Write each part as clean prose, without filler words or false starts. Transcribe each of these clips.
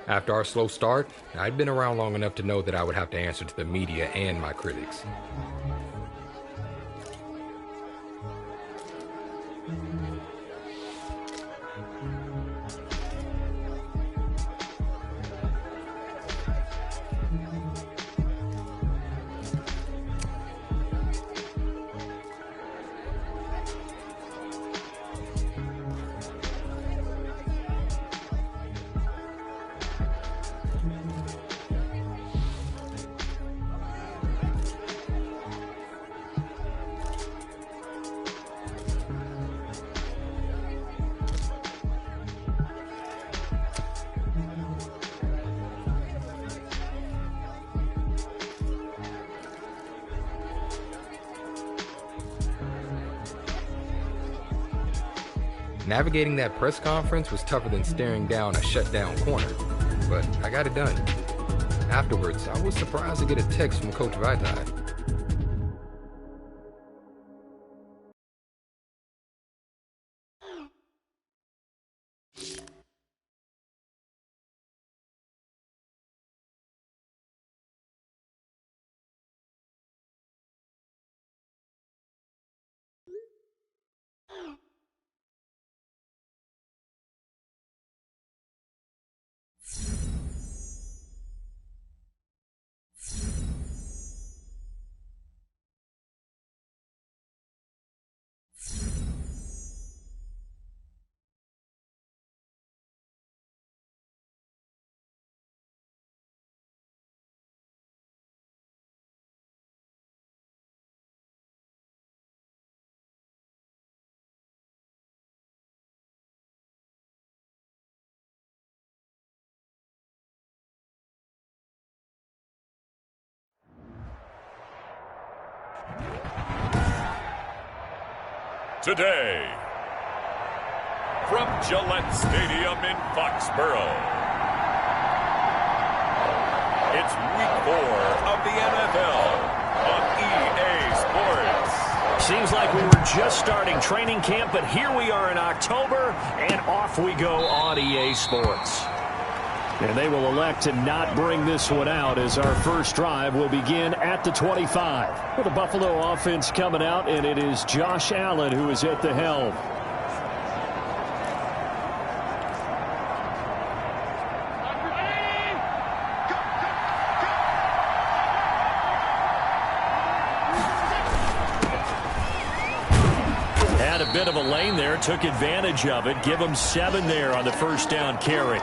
After our slow start, I'd been around long enough to know that I would have to answer to the media and my critics. Navigating that press conference was tougher than staring down a shut-down corner, but I got it done. Afterwards, I was surprised to get a text from Coach Vaitai. Today, from Gillette Stadium in Foxborough, it's Week 4 of the NFL on EA Sports. Seems like we were just starting training camp, but here we are in October, and off we go on EA Sports. And they will elect to not bring this one out as our first drive will begin at the 25. With the Buffalo offense coming out, and it is Josh Allen who is at the helm. Had a bit of a lane there, took advantage of it. Give him 7 there on the first down carry.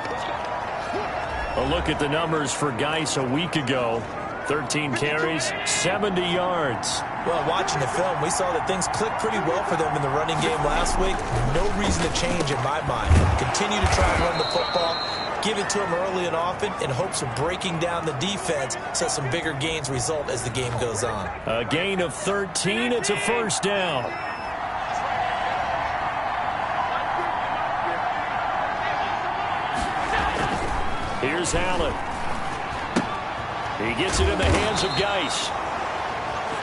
A look at the numbers for Geis a week ago. 13 carries, 70 yards. Well, watching the film, we saw that things clicked pretty well for them in the running game last week. No reason to change in my mind. Continue to try and run the football, give it to them early and often, in hopes of breaking down the defense so some bigger gains result as the game goes on. A gain of 13, it's a first down. Here's Allen. He gets it in the hands of Geis.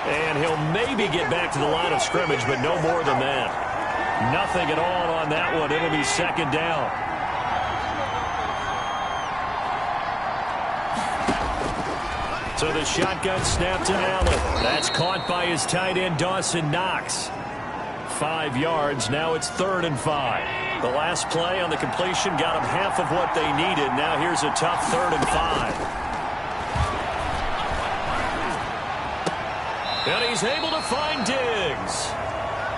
And he'll maybe get back to the line of scrimmage, but no more than that. Nothing at all on that one. It'll be second down. So the shotgun snap to Allen. That's caught by his tight end, Dawson Knox. 5 yards. Now it's 3rd and 5. The last play on the completion got them half of what they needed. Now here's a tough 3rd and 5. And he's able to find Diggs.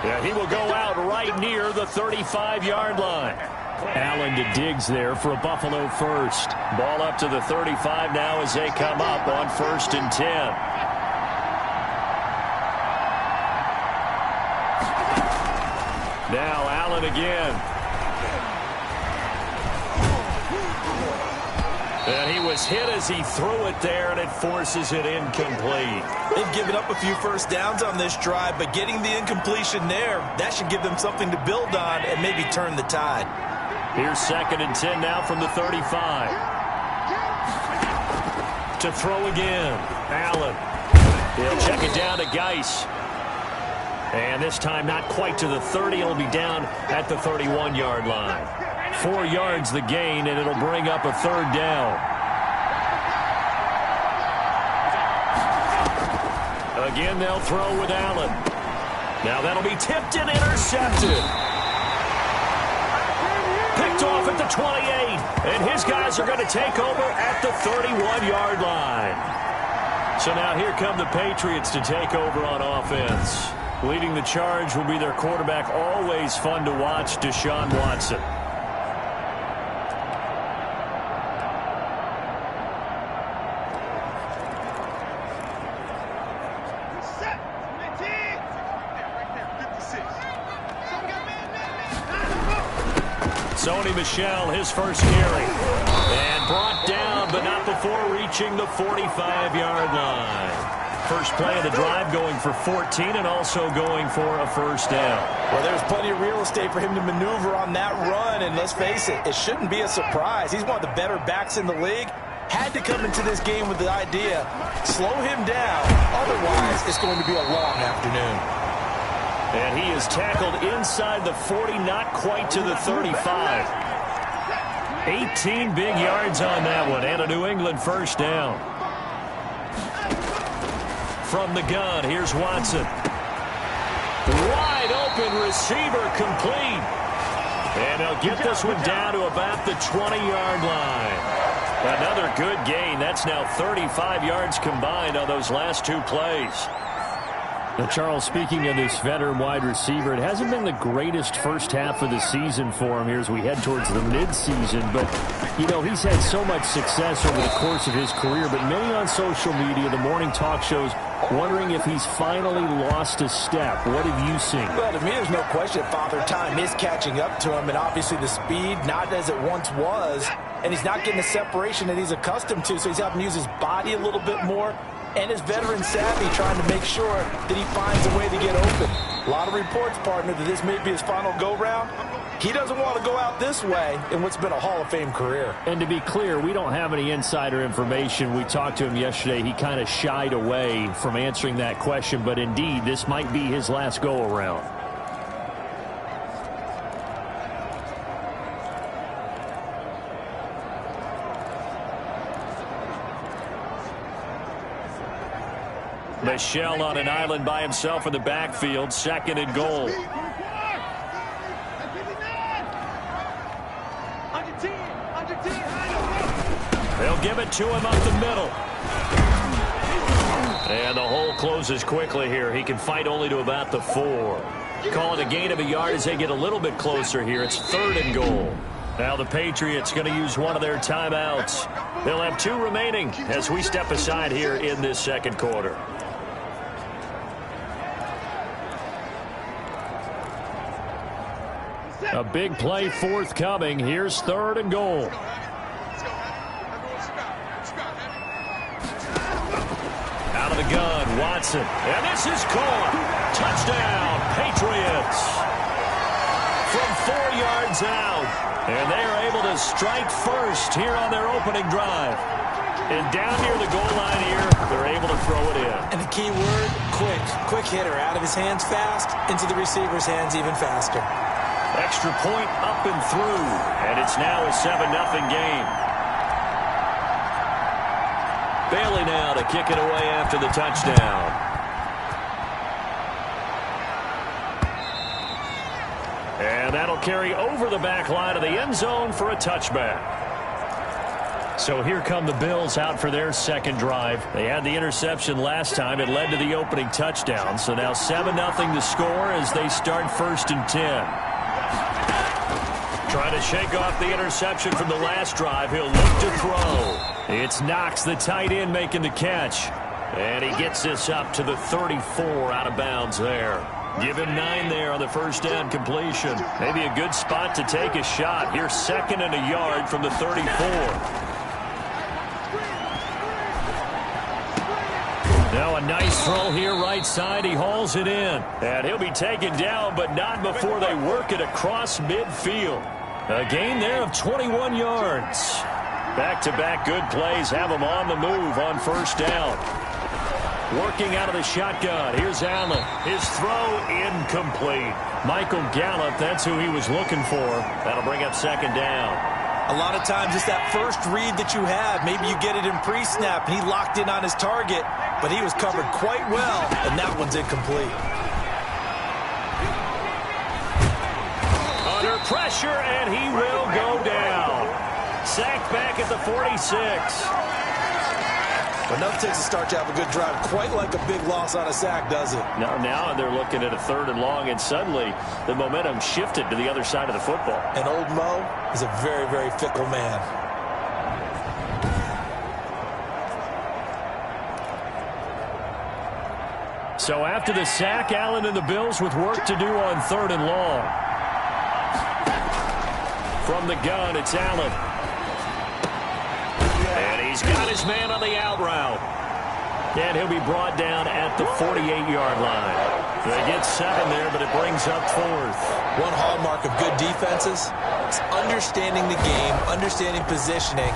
Yeah, he will go out right near the 35-yard line. Allen to Diggs there for a Buffalo first. Ball up to the 35 now as they come up on 1st and 10. Now Allen again. And he was hit as he threw it there, and it forces it incomplete. They've given up a few first downs on this drive, but getting the incompletion there, that should give them something to build on and maybe turn the tide. Here's 2nd and 10 now from the 35. To throw again. Allen. He'll check it down to Geis. And this time not quite to the 30. It'll be down at the 31-yard line. 4 yards the gain, and it'll bring up a 3rd down. Again, they'll throw with Allen. Now that'll be tipped and intercepted. Picked off at the 28, and his guys are going to take over at the 31-yard line. So now here come the Patriots to take over on offense. Leading the charge will be their quarterback, always fun to watch, Deshaun Watson. Sony Michel, his first carry. And brought down, but not before reaching the 45-yard line. First play of the drive going for 14 and also going for a 1st down. Well, there's plenty of real estate for him to maneuver on that run, and let's face it, it shouldn't be a surprise. He's one of the better backs in the league. Had to come into this game with the idea, slow him down, otherwise it's going to be a long afternoon. And he is tackled inside the 40, not quite to the 35. 18 big yards on that one, and a New England 1st down. From the gun, here's Watson. Wide open receiver, complete. And they'll get this one down to about the 20-yard line. Another good gain. That's now 35 yards combined on those last 2 plays. Now, Charles, speaking of this veteran wide receiver, it hasn't been the greatest first half of the season for him here as we head towards the midseason. But, you know, he's had so much success over the course of his career. But many on social media, the morning talk shows, wondering if he's finally lost a step. What have you seen? Well, to me, there's no question Father Time is catching up to him. And obviously the speed, not as it once was. And he's not getting the separation that he's accustomed to. So he's having to use his body a little bit more. And his veteran savvy trying to make sure that he finds a way to get open. A lot of reports, partner, that this may be his final go-round. He doesn't want to go out this way in what's been a Hall of Fame career. And to be clear, we don't have any insider information. We talked to him yesterday. He kind of shied away from answering that question. But indeed, this might be his last go-around. Michel on an island by himself in the backfield, 2nd and goal. They'll give it to him up the middle. And the hole closes quickly here. He can fight only to about the 4. Call it a gain of a yard as they get a little bit closer here. It's 3rd and goal. Now the Patriots going to use one of their timeouts. They'll have 2 remaining as we step aside here in this 2nd quarter. A big play forthcoming. Here's 3rd and goal. Out of the gun, Watson. And this is caught. Touchdown, Patriots. From 4 yards out. And they are able to strike first here on their opening drive. And down near the goal line here, they're able to throw it in. And the key word, quick. Quick hitter. Out of his hands fast, into the receiver's hands even faster. Extra point up and through, and it's now a 7-0 game. Bailey now to kick it away after the touchdown. And that'll carry over the back line of the end zone for a touchback. So here come the Bills out for their 2nd drive. They had the interception last time. It led to the opening touchdown. So now 7-0 to score as they start 1st and 10. Trying to shake off the interception from the last drive. He'll look to throw. It's Knox, the tight end, making the catch. And he gets this up to the 34 out of bounds there. Give him 9 there on the 1st down completion. Maybe a good spot to take a shot. Here's 2nd and a yard from the 34. Now a nice throw here right side. He hauls it in. And he'll be taken down, but not before they work it across midfield. A gain there of 21 yards. Back-to-back good plays have him on the move on 1st down. Working out of the shotgun. Here's Allen. His throw incomplete. Michael Gallup, that's who he was looking for. That'll bring up second down. A lot of times it's that first read that you have. Maybe you get it in pre-snap, and he locked in on his target, but he was covered quite well, and that one's incomplete. Under pressure, and he will go down. Sacked back at the 46. Enough takes to start to have a good drive. Quite like a big loss on a sack, does it? Now they're looking at a 3rd and long, and suddenly the momentum shifted to the other side of the football. And old Mo is a very, very fickle man. So after the sack, Allen and the Bills with work to do on 3rd and long. From the gun, it's Allen. And he's got his man on the out route. And he'll be brought down at the 48-yard line. They get 7 there, but it brings up 4th. One hallmark of good defenses is understanding the game, understanding positioning,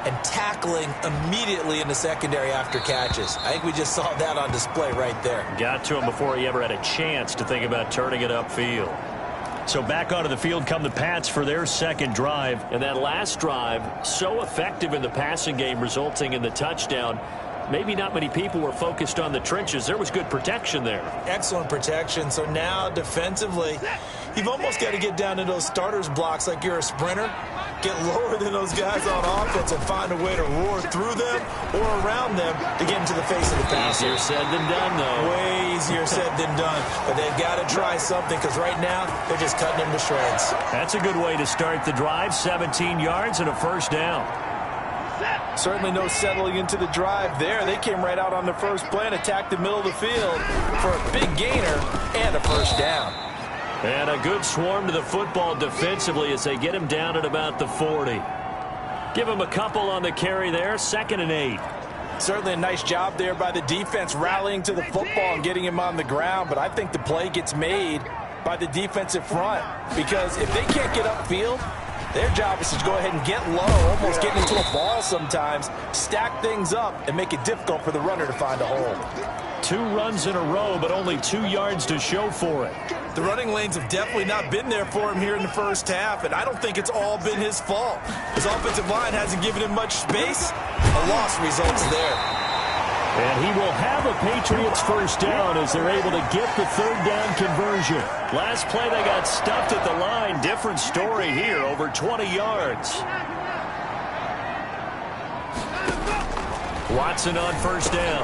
and tackling immediately in the secondary after catches. I think we just saw that on display right there. Got to him before he ever had a chance to think about turning it upfield. So back onto the field come the Pats for their second drive. And that last drive, so effective in the passing game, resulting in the touchdown. Maybe not many people were focused on the trenches. There was good protection there. Excellent protection. So now defensively, you've almost got to get down to those starters blocks like you're a sprinter. Get lower than those guys on offense and find a way to roar through them or around them to get into the face of the passer. Easier said than done, though. Way easier said than done. But they've got to try something because right now they're just cutting them to shreds. That's a good way to start the drive. 17 yards and a 1st down. Certainly no settling into the drive there. They came right out on the first play and attacked the middle of the field for a big gainer and a 1st down. And a good swarm to the football defensively as they get him down at about the 40. Give him a couple on the carry there. 2nd and 8. Certainly a nice job there by the defense rallying to the football and getting him on the ground. But I think the play gets made by the defensive front because if they can't get upfield, their job is to go ahead and get low, almost getting into a ball sometimes, stack things up, and make it difficult for the runner to find a hole. 2 runs in a row, but only 2 yards to show for it. The running lanes have definitely not been there for him here in the first half, and I don't think it's all been his fault. His offensive line hasn't given him much space. A loss results there. And he will have a Patriots 1st down as they're able to get the 3rd down conversion. Last play they got stuffed at the line. Different story here, over 20 yards. Watson on 1st down.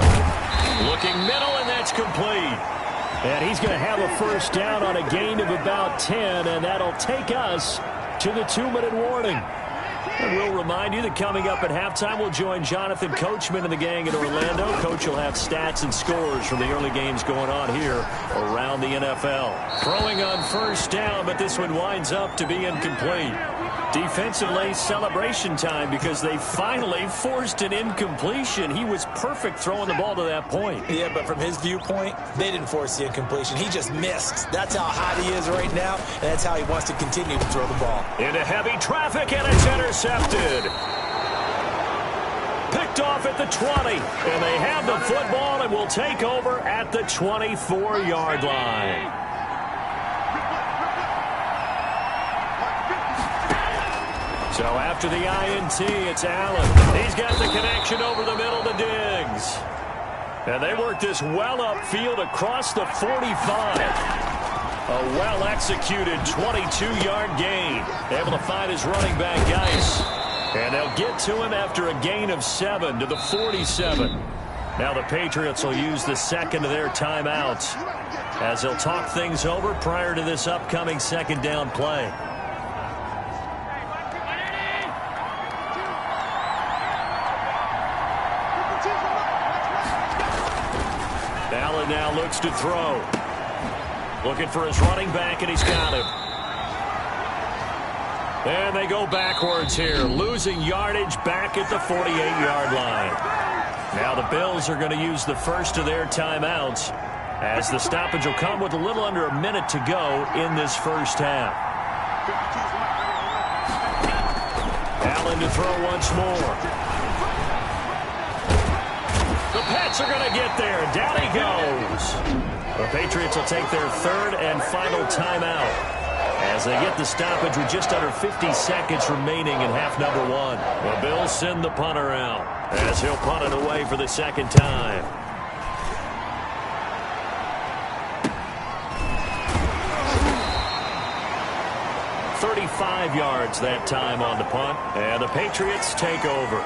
Looking middle, and that's complete. And he's going to have a 1st down on a gain of about 10, and that'll take us to the 2-minute warning. And we'll remind you that coming up at halftime, we'll join Jonathan Coachman and the gang in Orlando. Coach will have stats and scores from the early games going on here around the NFL. Throwing on 1st down, but this one winds up to be incomplete. Defensively, celebration time because they finally forced an incompletion. He was perfect throwing the ball to that point. Yeah, but from his viewpoint, they didn't force the incompletion. He just missed. That's how hot he is right now, and that's how he wants to continue to throw the ball. Into heavy traffic, and it's intercepted. Picked off at the 20, and they have the football and will take over at the 24-yard line. So after the INT, it's Allen. He's got the connection over the middle to Diggs. And they work this well upfield across the 45. A well-executed 22-yard gain. Able to find his running back, Geis. And they'll get to him after a gain of 7 to the 47. Now the Patriots will use the 2nd of their timeouts as they'll talk things over prior to this upcoming 2nd down play. Allen now looks to throw. Looking for his running back, and he's got him. And they go backwards here, losing yardage back at the 48-yard line. Now the Bills are going to use the first of their timeouts as the stoppage will come with a little under a minute to go in this first half. Allen to throw once more. The Pats are going to get there. Down he goes. The Patriots will take their third and final timeout as they get the stoppage with just under 50 seconds remaining in half number one. The Bills send the punter out as he'll punt it away for the second time. .35 yards that time on the punt, and the Patriots take over.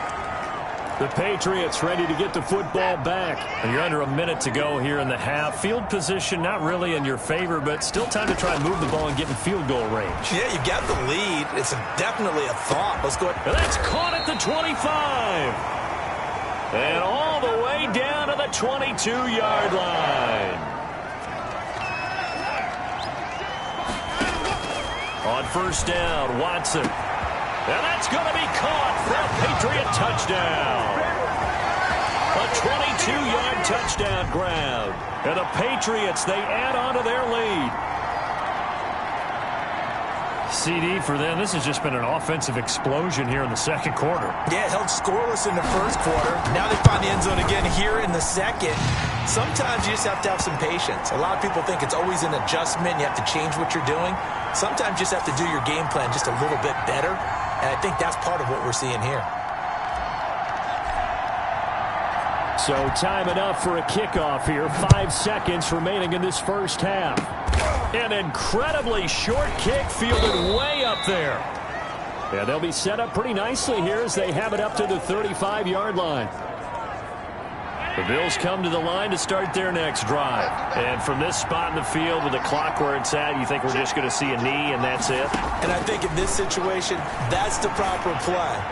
The Patriots ready to get the football back. And you're under a minute to go here in the half. Field position not really in your favor, but still time to try and move the ball and get in field goal range. Yeah, you got the lead. It's definitely a thought. Let's go ahead. And that's caught at the 25. And all the way down to the 22-yard line. On first down, Watson. And that's going to be caught for a Patriot touchdown. A 22-yard touchdown grab. And the Patriots, they add on to their lead. CD for them, this has just been an offensive explosion here in the second quarter. Yeah, it held scoreless in the first quarter. Now they find the end zone again here in the second. Sometimes you just have to have some patience. A lot of people think it's always an adjustment. You have to change what you're doing. Sometimes you just have to do your game plan just a little bit better. And I think that's part of what we're seeing here. So time enough for a kickoff here. 5 seconds remaining in this first half. An incredibly short kick fielded way up there. Yeah, they'll be set up pretty nicely here as they have it up to the 35-yard line. The Bills come to the line to start their next drive. And from this spot in the field with the clock where it's at, you think we're just going to see a knee and that's it? And I think in this situation, that's the proper play.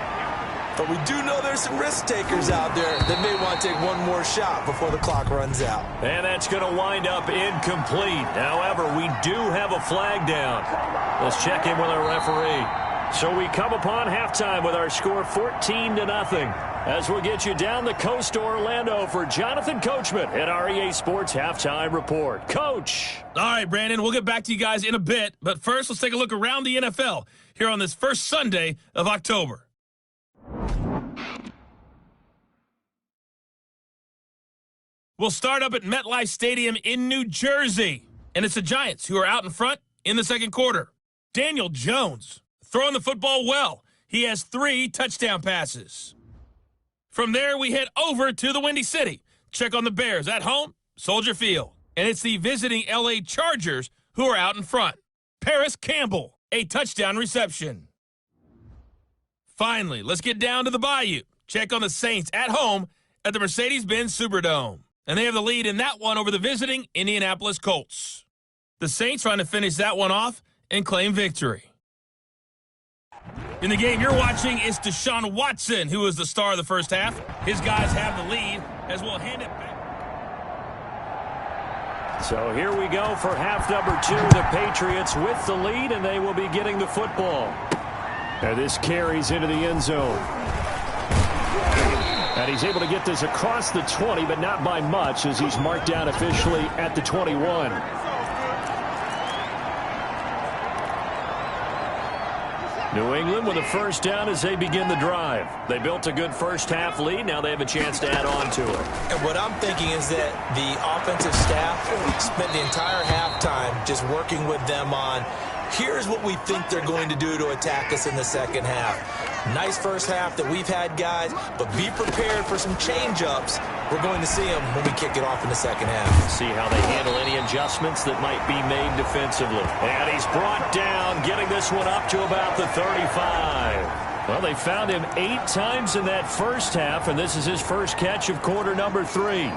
But we do know there's some risk takers out there that may want to take one more shot before the clock runs out. And that's going to wind up incomplete. However, we do have a flag down. Let's check in with our referee. So we come upon halftime with our score 14-0. As we'll get you down the coast to Orlando for Jonathan Coachman at our EA Sports Halftime Report. Coach. All right, Brandon, we'll get back to you guys in a bit. But first, let's take a look around the NFL here on this first Sunday of October. We'll start up at MetLife Stadium in New Jersey. And it's the Giants who are out in front in the second quarter. Daniel Jones throwing the football well. He has 3 touchdown passes. From there, we head over to the Windy City. Check on the Bears at home, Soldier Field. And it's the visiting L.A. Chargers who are out in front. Paris Campbell, a touchdown reception. Finally, let's get down to the Bayou. Check on the Saints at home at the Mercedes-Benz Superdome. And they have the lead in that one over the visiting Indianapolis Colts. The Saints trying to finish that one off and claim victory. In the game you're watching is Deshaun Watson, who is the star of the first half. His guys have the lead as we'll hand it back. So here we go for half number 2. The Patriots with the lead, and they will be getting the football. And this carries into the end zone. And he's able to get this across the 20, but not by much as he's marked down officially at the 21. New England with a first down as they begin the drive. They built a good first half lead. Now they have a chance to add on to it. And what I'm thinking is that the offensive staff spent the entire halftime just working with them on, here's what we think they're going to do to attack us in the second half. Nice first half that we've had, guys, but be prepared for some change-ups. We're going to see them when we kick it off in the second half. See how they handle any adjustments that might be made defensively. And he's brought down, getting this one up to about the 35. Well, they found him 8 times in that first half, and this is his first catch of quarter number 3.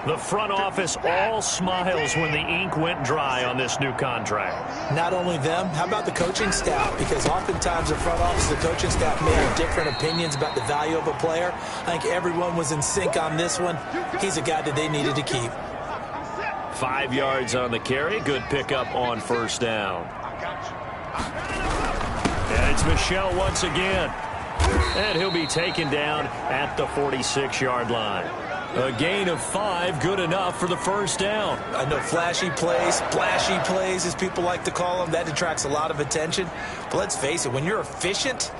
The front office all smiles when the ink went dry on this new contract. Not only them, how about the coaching staff? Because oftentimes the front office, the coaching staff may have different opinions about the value of a player. I think everyone was in sync on this one. He's a guy that they needed to keep. 5 yards on the carry. Good pickup on first down. And it's Michel once again. And he'll be taken down at the 46-yard line. A gain of 5, good enough for the first down. I know flashy plays, splashy plays, as people like to call them, that attracts a lot of attention. But let's face it, when you're efficient,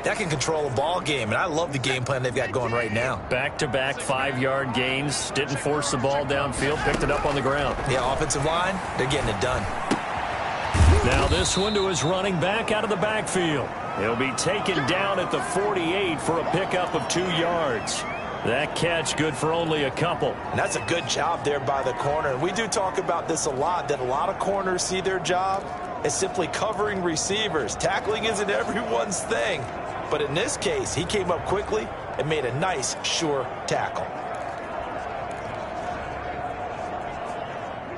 that can control a ball game, and I love the game plan they've got going right now. Back-to-back 5-yard gains. Didn't force the ball downfield. Picked it up on the ground. Yeah, offensive line, they're getting it done. Now this one to his running back out of the backfield. He'll be taken down at the 48 for a pickup of 2 yards. That catch good for only a couple. And that's a good job there by the corner. We do talk about this a lot, that a lot of corners see their job as simply covering receivers. Tackling isn't everyone's thing. But in this case, he came up quickly and made a nice, sure tackle.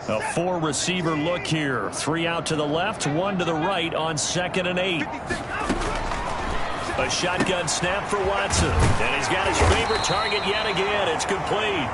A 4-receiver look here. 3 out to the left, 1 to the right on 2nd and 8. A shotgun snap for Watson. And he's got his favorite target yet again. It's complete.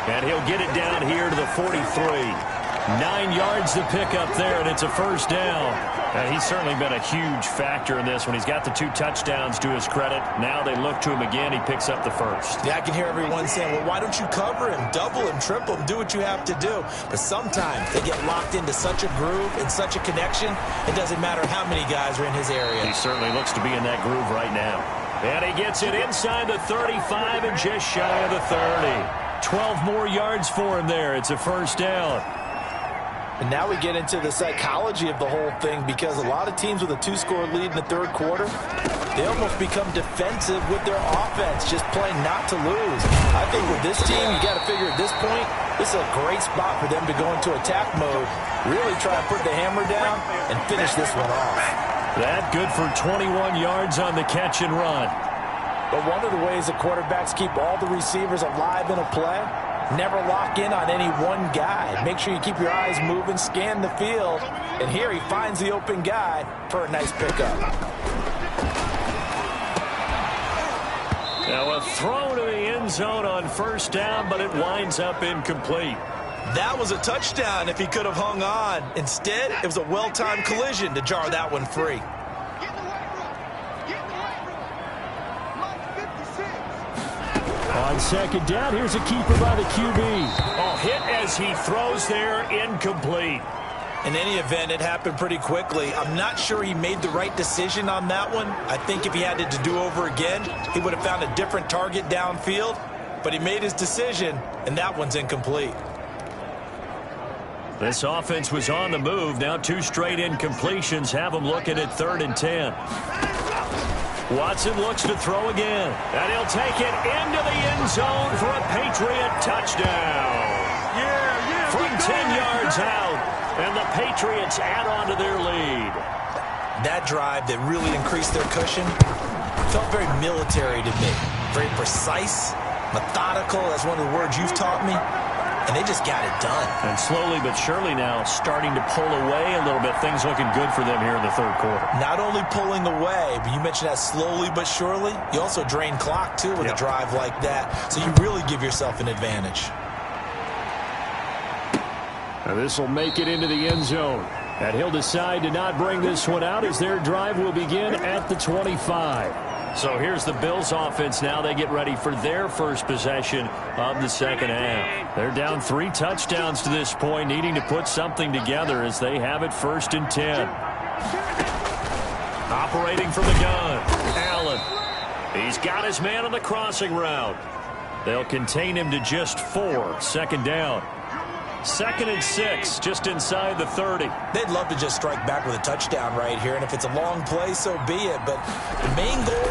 And he'll get it down here to the 43. 9 yards to pick up there, and it's a first down. And he's certainly been a huge factor in this one. He's got the 2 touchdowns to his credit. Now they look to him again. He picks up the first. Yeah, I can hear everyone saying, well, why don't you cover him, double him, triple him, do what you have to do. But sometimes they get locked into such a groove and such a connection, it doesn't matter how many guys are in his area. He certainly looks to be in that groove right now. And he gets it inside the 35 and just shy of the 30. 12 more yards for him there. It's a first down. And now we get into the psychology of the whole thing, because a lot of teams with a 2-score lead in the third quarter, they almost become defensive with their offense, just playing not to lose. I think with this team, you got to figure at this point, this is a great spot for them to go into attack mode, really try to put the hammer down and finish this one off. That good for 21 yards on the catch and run. But one of the ways the quarterbacks keep all the receivers alive in a play, never lock in on any one guy. Make sure you keep your eyes moving, scan the field. And here he finds the open guy for a nice pickup. Now a throw to the end zone on first down, but it winds up incomplete. That was a touchdown if he could have hung on. Instead, it was a well-timed collision to jar that one free. On second down, here's a keeper by the QB. Oh, hit as he throws there, incomplete. In any event, it happened pretty quickly. I'm not sure he made the right decision on that one. I think if he had it to do over again, he would have found a different target downfield. But he made his decision, and that one's incomplete. This offense was on the move. Now 2 straight incompletions have them looking at 3rd and 10. Watson looks to throw again, and he'll take it into the end zone for a Patriot touchdown. From 10 yards out, and the Patriots add on to their lead. That drive that really increased their cushion felt very military to me. Very precise, methodical, that's one of the words you've taught me. And they just got it done. And slowly but surely now starting to pull away a little bit. Things looking good for them here in the third quarter. Not only pulling away, but you mentioned that slowly but surely. You also drain clock, too, with a drive like that. So you really give yourself an advantage. Now this will make it into the end zone. And he'll decide to not bring this one out as their drive will begin at the 25. So here's the Bills offense now. They get ready for their first possession of the second half. They're down 3 touchdowns to this point, needing to put something together as they have it 1st and 10. Operating from the gun, Allen. He's got his man on the crossing route. They'll contain him to just 4. 2nd down. 2nd and 6, just inside the 30. They'd love to just strike back with a touchdown right here, and if it's a long play, so be it. But the main goal,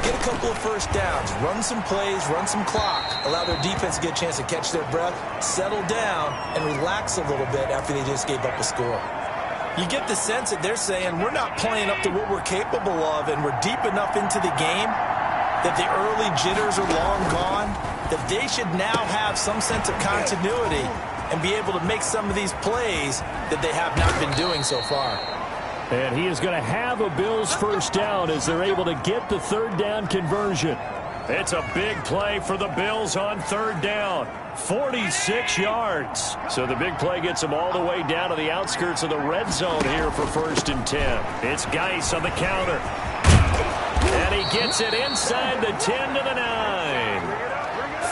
get a couple of first downs, run some plays, run some clock, allow their defense to get a chance to catch their breath, settle down, and relax a little bit after they just gave up a score. You get the sense that they're saying, we're not playing up to what we're capable of, and we're deep enough into the game that the early jitters are long gone, that they should now have some sense of continuity and be able to make some of these plays that they have not been doing so far. And he is going to have a Bills first down as they're able to get the 3rd down conversion. It's a big play for the Bills on 3rd down. 46 yards. So the big play gets them all the way down to the outskirts of the red zone here for 1st and 10. It's Geis on the counter. And he gets it inside the 10 to the 9.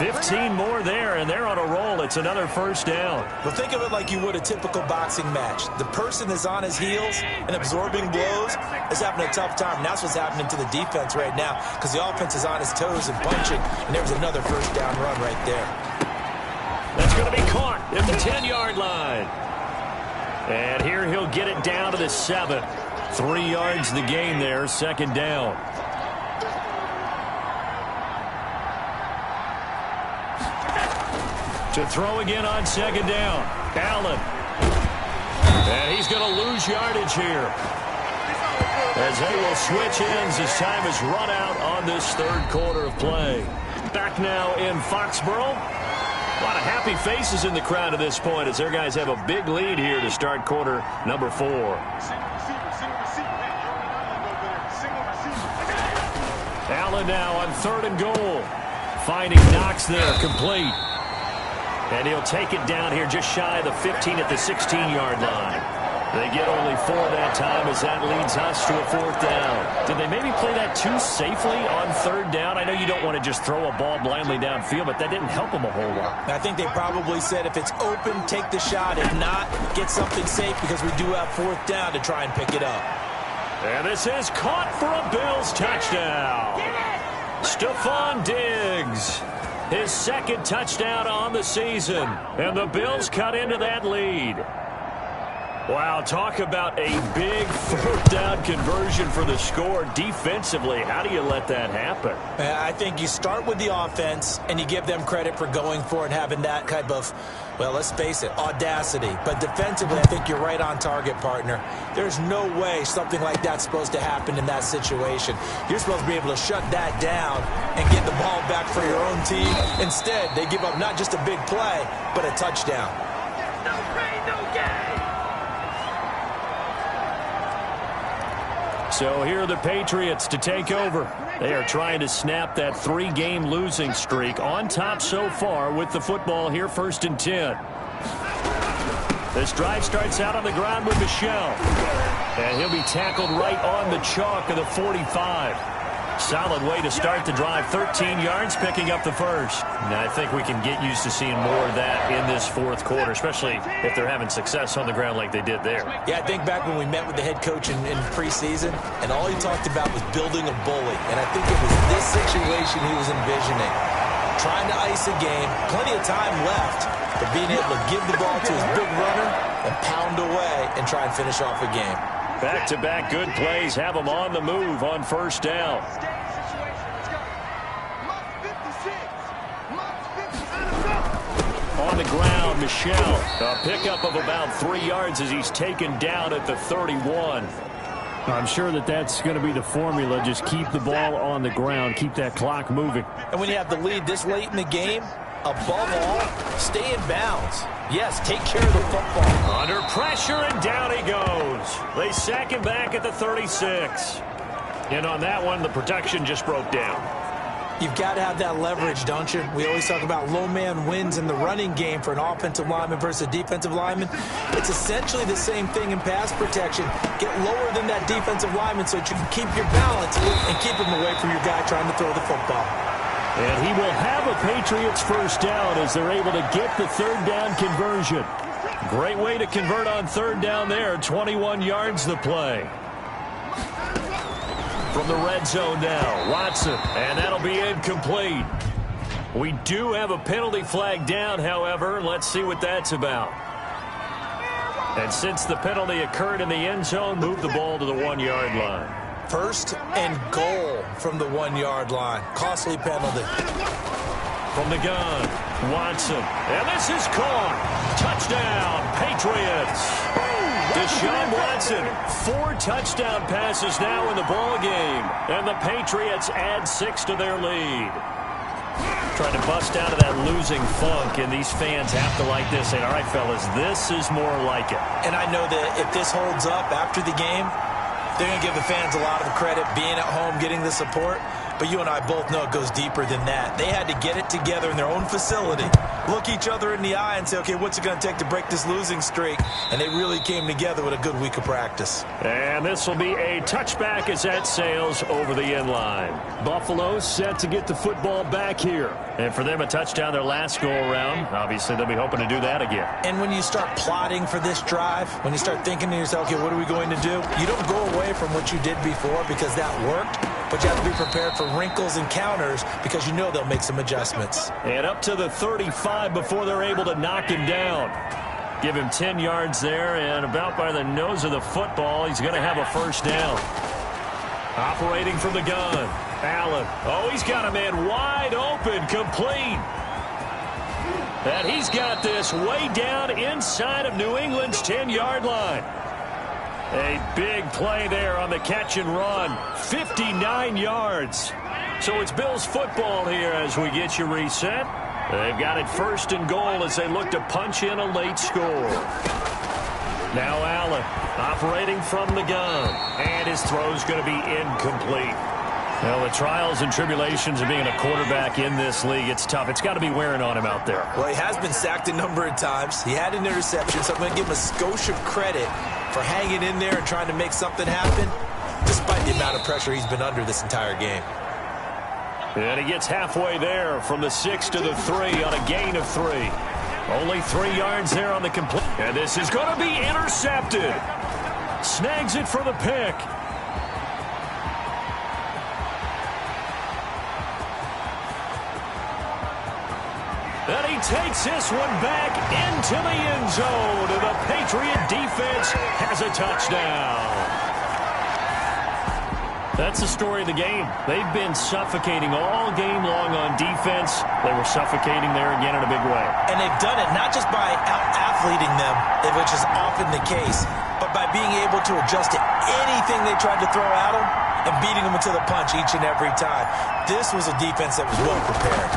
15 more there, and they're on a roll. It's another first down. Well, think of it like you would a typical boxing match. The person is on his heels and absorbing blows is having a tough time. And that's what's happening to the defense right now because the offense is on its toes and punching, and there's another first down run right there. That's going to be caught at the 10-yard line. And here he'll get it down to the 7. 3 yards the gain there, second down. To throw again on second down. Allen. And he's going to lose yardage here. As they will switch ends as time is run out on this third quarter of play. Back now in Foxborough. A lot of happy faces in the crowd at this point as their guys have a big lead here to start quarter number 4. Allen now on 3rd and goal. Finding Knox there, complete. And he'll take it down here just shy of the 15 at the 16-yard line. They get only 4 that time as that leads us to a 4th down. Did they maybe play that too safely on 3rd down? I know you don't want to just throw a ball blindly downfield, but that didn't help them a whole lot. I think they probably said if it's open, take the shot. If not, get something safe because we do have 4th down to try and pick it up. And this is caught for a Bills touchdown. Stephon Diggs. His second touchdown on the season. And the Bills cut into that lead. Wow, talk about a big 4th down conversion for the score defensively. How do you let that happen? I think you start with the offense and you give them credit for going for it and having that type of, well, let's face it, audacity. But defensively, I think you're right on target, partner. There's no way something like that's supposed to happen in that situation. You're supposed to be able to shut that down and get the ball back for your own team. Instead, they give up not just a big play, but a touchdown. No pain, no gain. So here are the Patriots to take over. They are trying to snap that 3-game losing streak on top so far with the football here, 1st and 10. This drive starts out on the ground with Michel. And he'll be tackled right on the chalk of the 45. Solid way to start the drive. 13 yards, picking up the first. Now, I think we can get used to seeing more of that in this 4th quarter, especially if they're having success on the ground like they did there. Yeah, I think back when we met with the head coach in preseason, and all he talked about was building a bully. And I think it was this situation he was envisioning. Trying to ice a game, plenty of time left, but being able to give the ball to his big runner and pound away and try and finish off a game. Back-to-back good plays have them on the move on 1st down. On the ground, Michel. A pickup of about 3 yards as he's taken down at the 31. I'm sure that's going to be the formula. Just keep the ball on the ground. Keep that clock moving. And when you have the lead this late in the game, above all, stay in bounds. Yes, take care of the football. Under pressure, and down he goes. They sack him back at the 36. And on that one, the protection just broke down. You've got to have that leverage, don't you? We always talk about low man wins in the running game for an offensive lineman versus a defensive lineman. It's essentially the same thing in pass protection. Get lower than that defensive lineman so that you can keep your balance and keep him away from your guy trying to throw the football. And he will have a Patriots first down as they're able to get the 3rd down conversion. Great way to convert on 3rd down there. 21 yards the play. From the red zone now, Watson, and that'll be incomplete. We do have a penalty flag down, however. Let's see what that's about. And since the penalty occurred in the end zone, move the ball to the 1-yard line. 1st and goal from the 1-yard line. Costly penalty. From the gun, Watson. And this is caught. Touchdown, Patriots. Deshaun Watson, 4 touchdown passes now in the ball game. And the Patriots add 6 to their lead. Trying to bust out of that losing funk, and these fans have to like this. Saying, all right, fellas, this is more like it. And I know that if this holds up after the game, they're going to give the fans a lot of credit being at home, getting the support. But you and I both know it goes deeper than that. They had to get it together in their own facility, look each other in the eye and say, okay, what's it going to take to break this losing streak? And they really came together with a good week of practice. And this will be a touchback as that sails over the end line. Buffalo set to get the football back here. And for them, a touchdown their last go-around. Obviously, they'll be hoping to do that again. And when you start plotting for this drive, when you start thinking to yourself, okay, what are we going to do? You don't go away from what you did before because that worked. But you have to be prepared for wrinkles and counters because you know they'll make some adjustments. And up to the 35 before they're able to knock him down. Give him 10 yards there, and about by the nose of the football, he's going to have a first down. Operating from the gun, Allen. Oh, he's got a man wide open, complete. And he's got this way down inside of New England's 10-yard line. A big play there on the catch and run. 59 yards. So it's Bills football here as we get you reset. They've got it first and goal as they look to punch in a late score. Now Allen operating from the gun. And his throw's going to be incomplete. Well, the trials and tribulations of being a quarterback in this league, it's tough. It's got to be wearing on him out there. Well, he has been sacked a number of times. He had an interception, so I'm going to give him a skosh of credit for hanging in there and trying to make something happen, despite the amount of pressure he's been under this entire game. And he gets halfway there from the 6 to the 3 on a gain of 3. Only 3 yards there on the complete. And this is going to be intercepted. Snags it for the pick. And he takes this one back into the end zone. And the Patriot defense has a touchdown. That's the story of the game. They've been suffocating all game long on defense. They were suffocating there again in a big way. And they've done it not just by out-athleting them, which is often the case, but by being able to adjust to anything they tried to throw at them and beating them into the punch each and every time. This was a defense that was well prepared.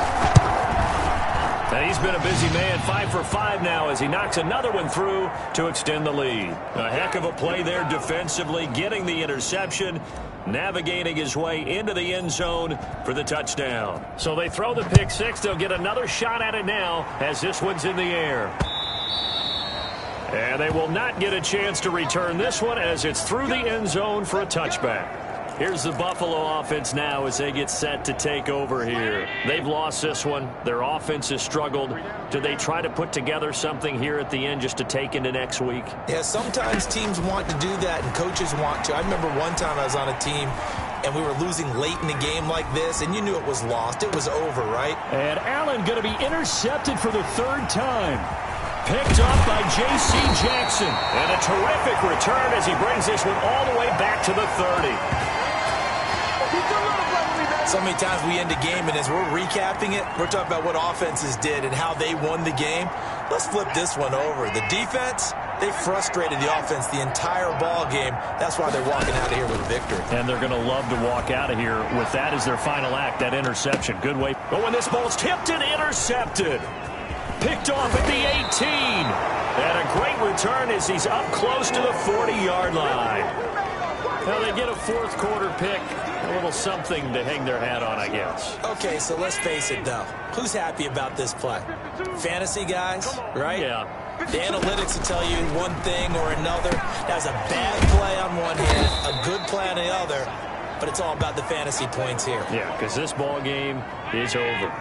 And he's been a busy man, 5 for 5 now as he knocks another one through to extend the lead. A heck of a play there defensively, getting the interception, navigating his way into the end zone for the touchdown. So they throw the pick six. They'll get another shot at it now as this one's in the air. And they will not get a chance to return this one as it's through the end zone for a touchback. Here's the Buffalo offense now as they get set to take over here. They've lost this one. Their offense has struggled. Do they try to put together something here at the end just to take into next week? Yeah, sometimes teams want to do that and coaches want to. I remember one time I was on a team and we were losing late in the game like this, and you knew it was lost. It was over, right? And Allen going to be intercepted for the third time. Picked up by J.C. Jackson. And a terrific return as he brings this one all the way back to the 30. So many times we end a game, and as we're recapping it, we're talking about what offenses did and how they won the game. Let's flip this one over. The defense, they frustrated the offense the entire ball game. That's why they're walking out of here with a victory. And they're going to love to walk out of here with that as their final act, that interception. Good way. But when this ball's tipped and intercepted. Picked off at the 18. And a great return as he's up close to the 40-yard line. Now they get a fourth quarter pick. A little something to hang their hat on, I guess. Okay, so let's face it, though. Who's happy about this play? Fantasy guys, right? Yeah. The analytics will tell you one thing or another. That was a bad play on one hand, a good play on the other, but it's all about the fantasy points here. Yeah, because this ball game is over.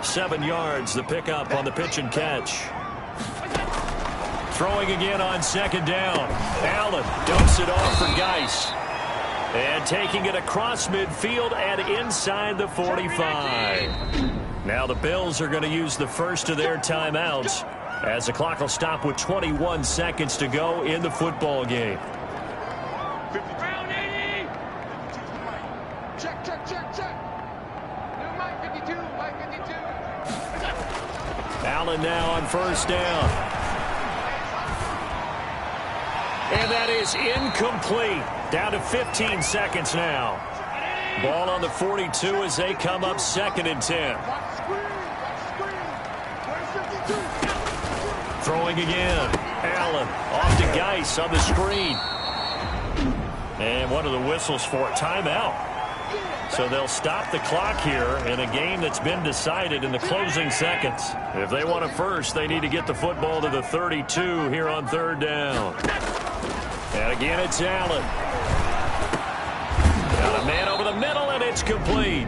7 yards, the pickup on the pitch and catch. Throwing again on second down. Allen dumps it off for Geis. And taking it across midfield and inside the 45. Now the Bills are going to use the first of their timeouts as the clock will stop with 21 seconds to go in the football game. Round 80. Check, check, check, check. New Mike 52, Mike 52. Allen now on first down. And that is incomplete. Down to 15 seconds now. Ball on the 42 as they come up 2nd and 10. Throwing again. Allen off to Geis on the screen. And what are the whistles for? Timeout. So they'll stop the clock here in a game that's been decided in the closing seconds. If they want it first, they need to get the football to the 32 here on third down. And again, it's Allen. Got a man over the middle, and it's complete.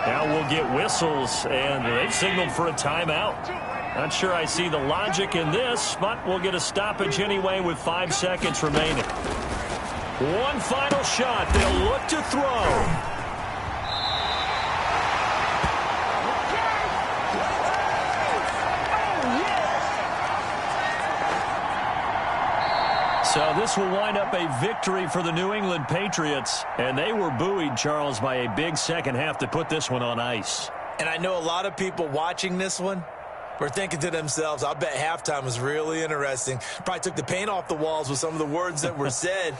Now we'll get whistles, and they've signaled for a timeout. Not sure I see the logic in this, but we'll get a stoppage anyway with 5 seconds remaining. One final shot. They'll look to throw. So this will wind up a victory for the New England Patriots. And they were buoyed, Charles, by a big second half to put this one on ice. And I know a lot of people watching this one were thinking to themselves, I'll bet halftime was really interesting. Probably took the paint off the walls with some of the words that were said.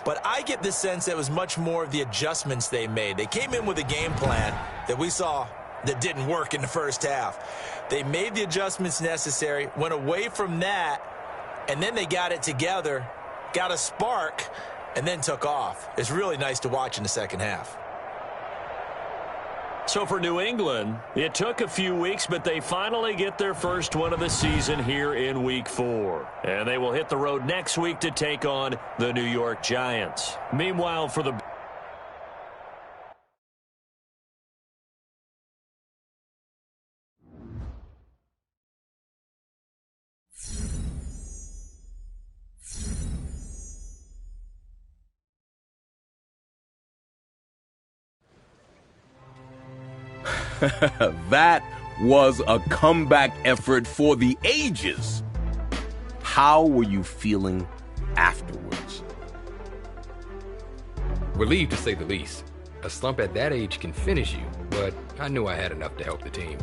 But I get the sense that it was much more of the adjustments they made. They came in with a game plan that we saw that didn't work in the first half. They made the adjustments necessary, went away from that, and then they got it together, got a spark, and then took off. It's really nice to watch in the second half. So for New England, it took a few weeks, but they finally get their first one of the season here in Week 4. And they will hit the road next week to take on the New York Giants. Meanwhile, for the That was a comeback effort for the ages. How were you feeling afterwards? Relieved, to say the least. A slump at that age can finish you, but I knew I had enough to help the team.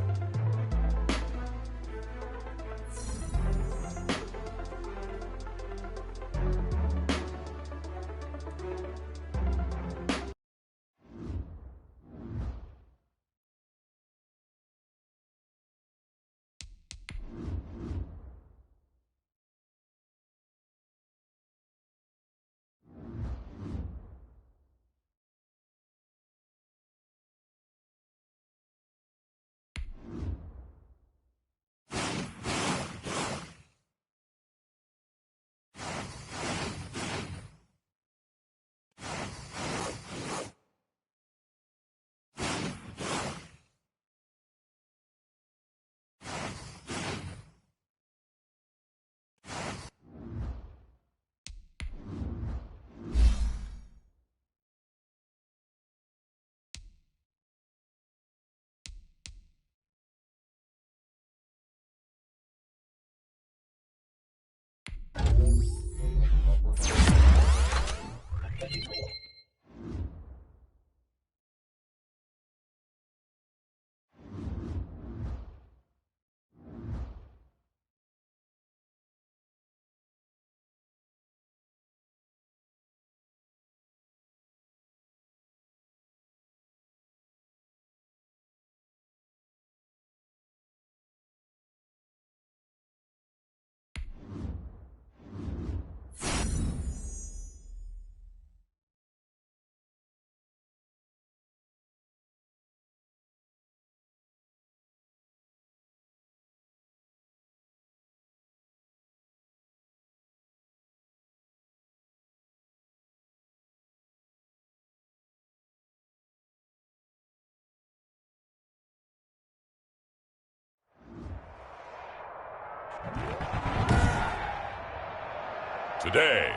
Today,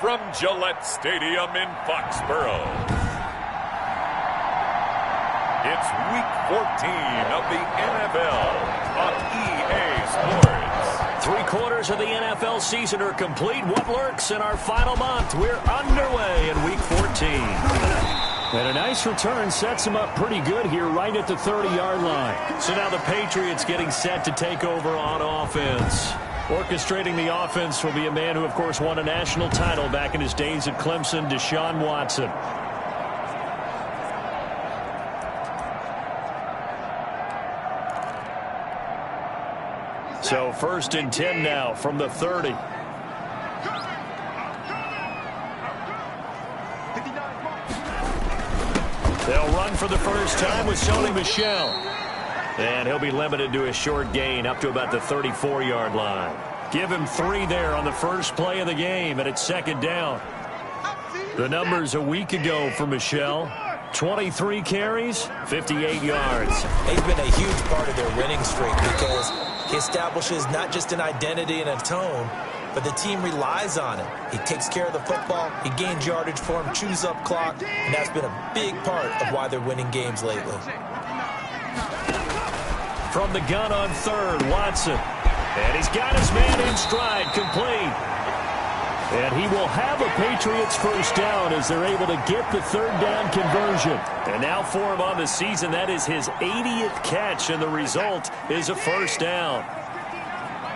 from Gillette Stadium in Foxborough, it's Week 14 of the NFL on EA Sports. 3/4 of the NFL season are complete. What lurks in our final month? We're underway in Week 14. And a nice return sets them up pretty good here right at the 30-yard line. So now the Patriots getting set to take over on offense. Orchestrating the offense will be a man who, of course, won a national title back in his days at Clemson, Deshaun Watson. So 1st and 10 now from the 30. for the first time with Sony Michel. And he'll be limited to a short gain up to about the 34-yard line. Give him 3 there on the first play of the game, and it's second down. The numbers a week ago for Michel: 23 carries, 58 yards. He's been a huge part of their winning streak because he establishes not just an identity and a tone, but the team relies on it. He takes care of the football, he gains yardage for him, chews up clock, and that's been a big part of why they're winning games lately. From the gun on third, Watson. And he's got his man in stride, complete. And he will have a Patriots first down as they're able to get the third down conversion. And now for him on the season, that is his 80th catch, and the result is a first down.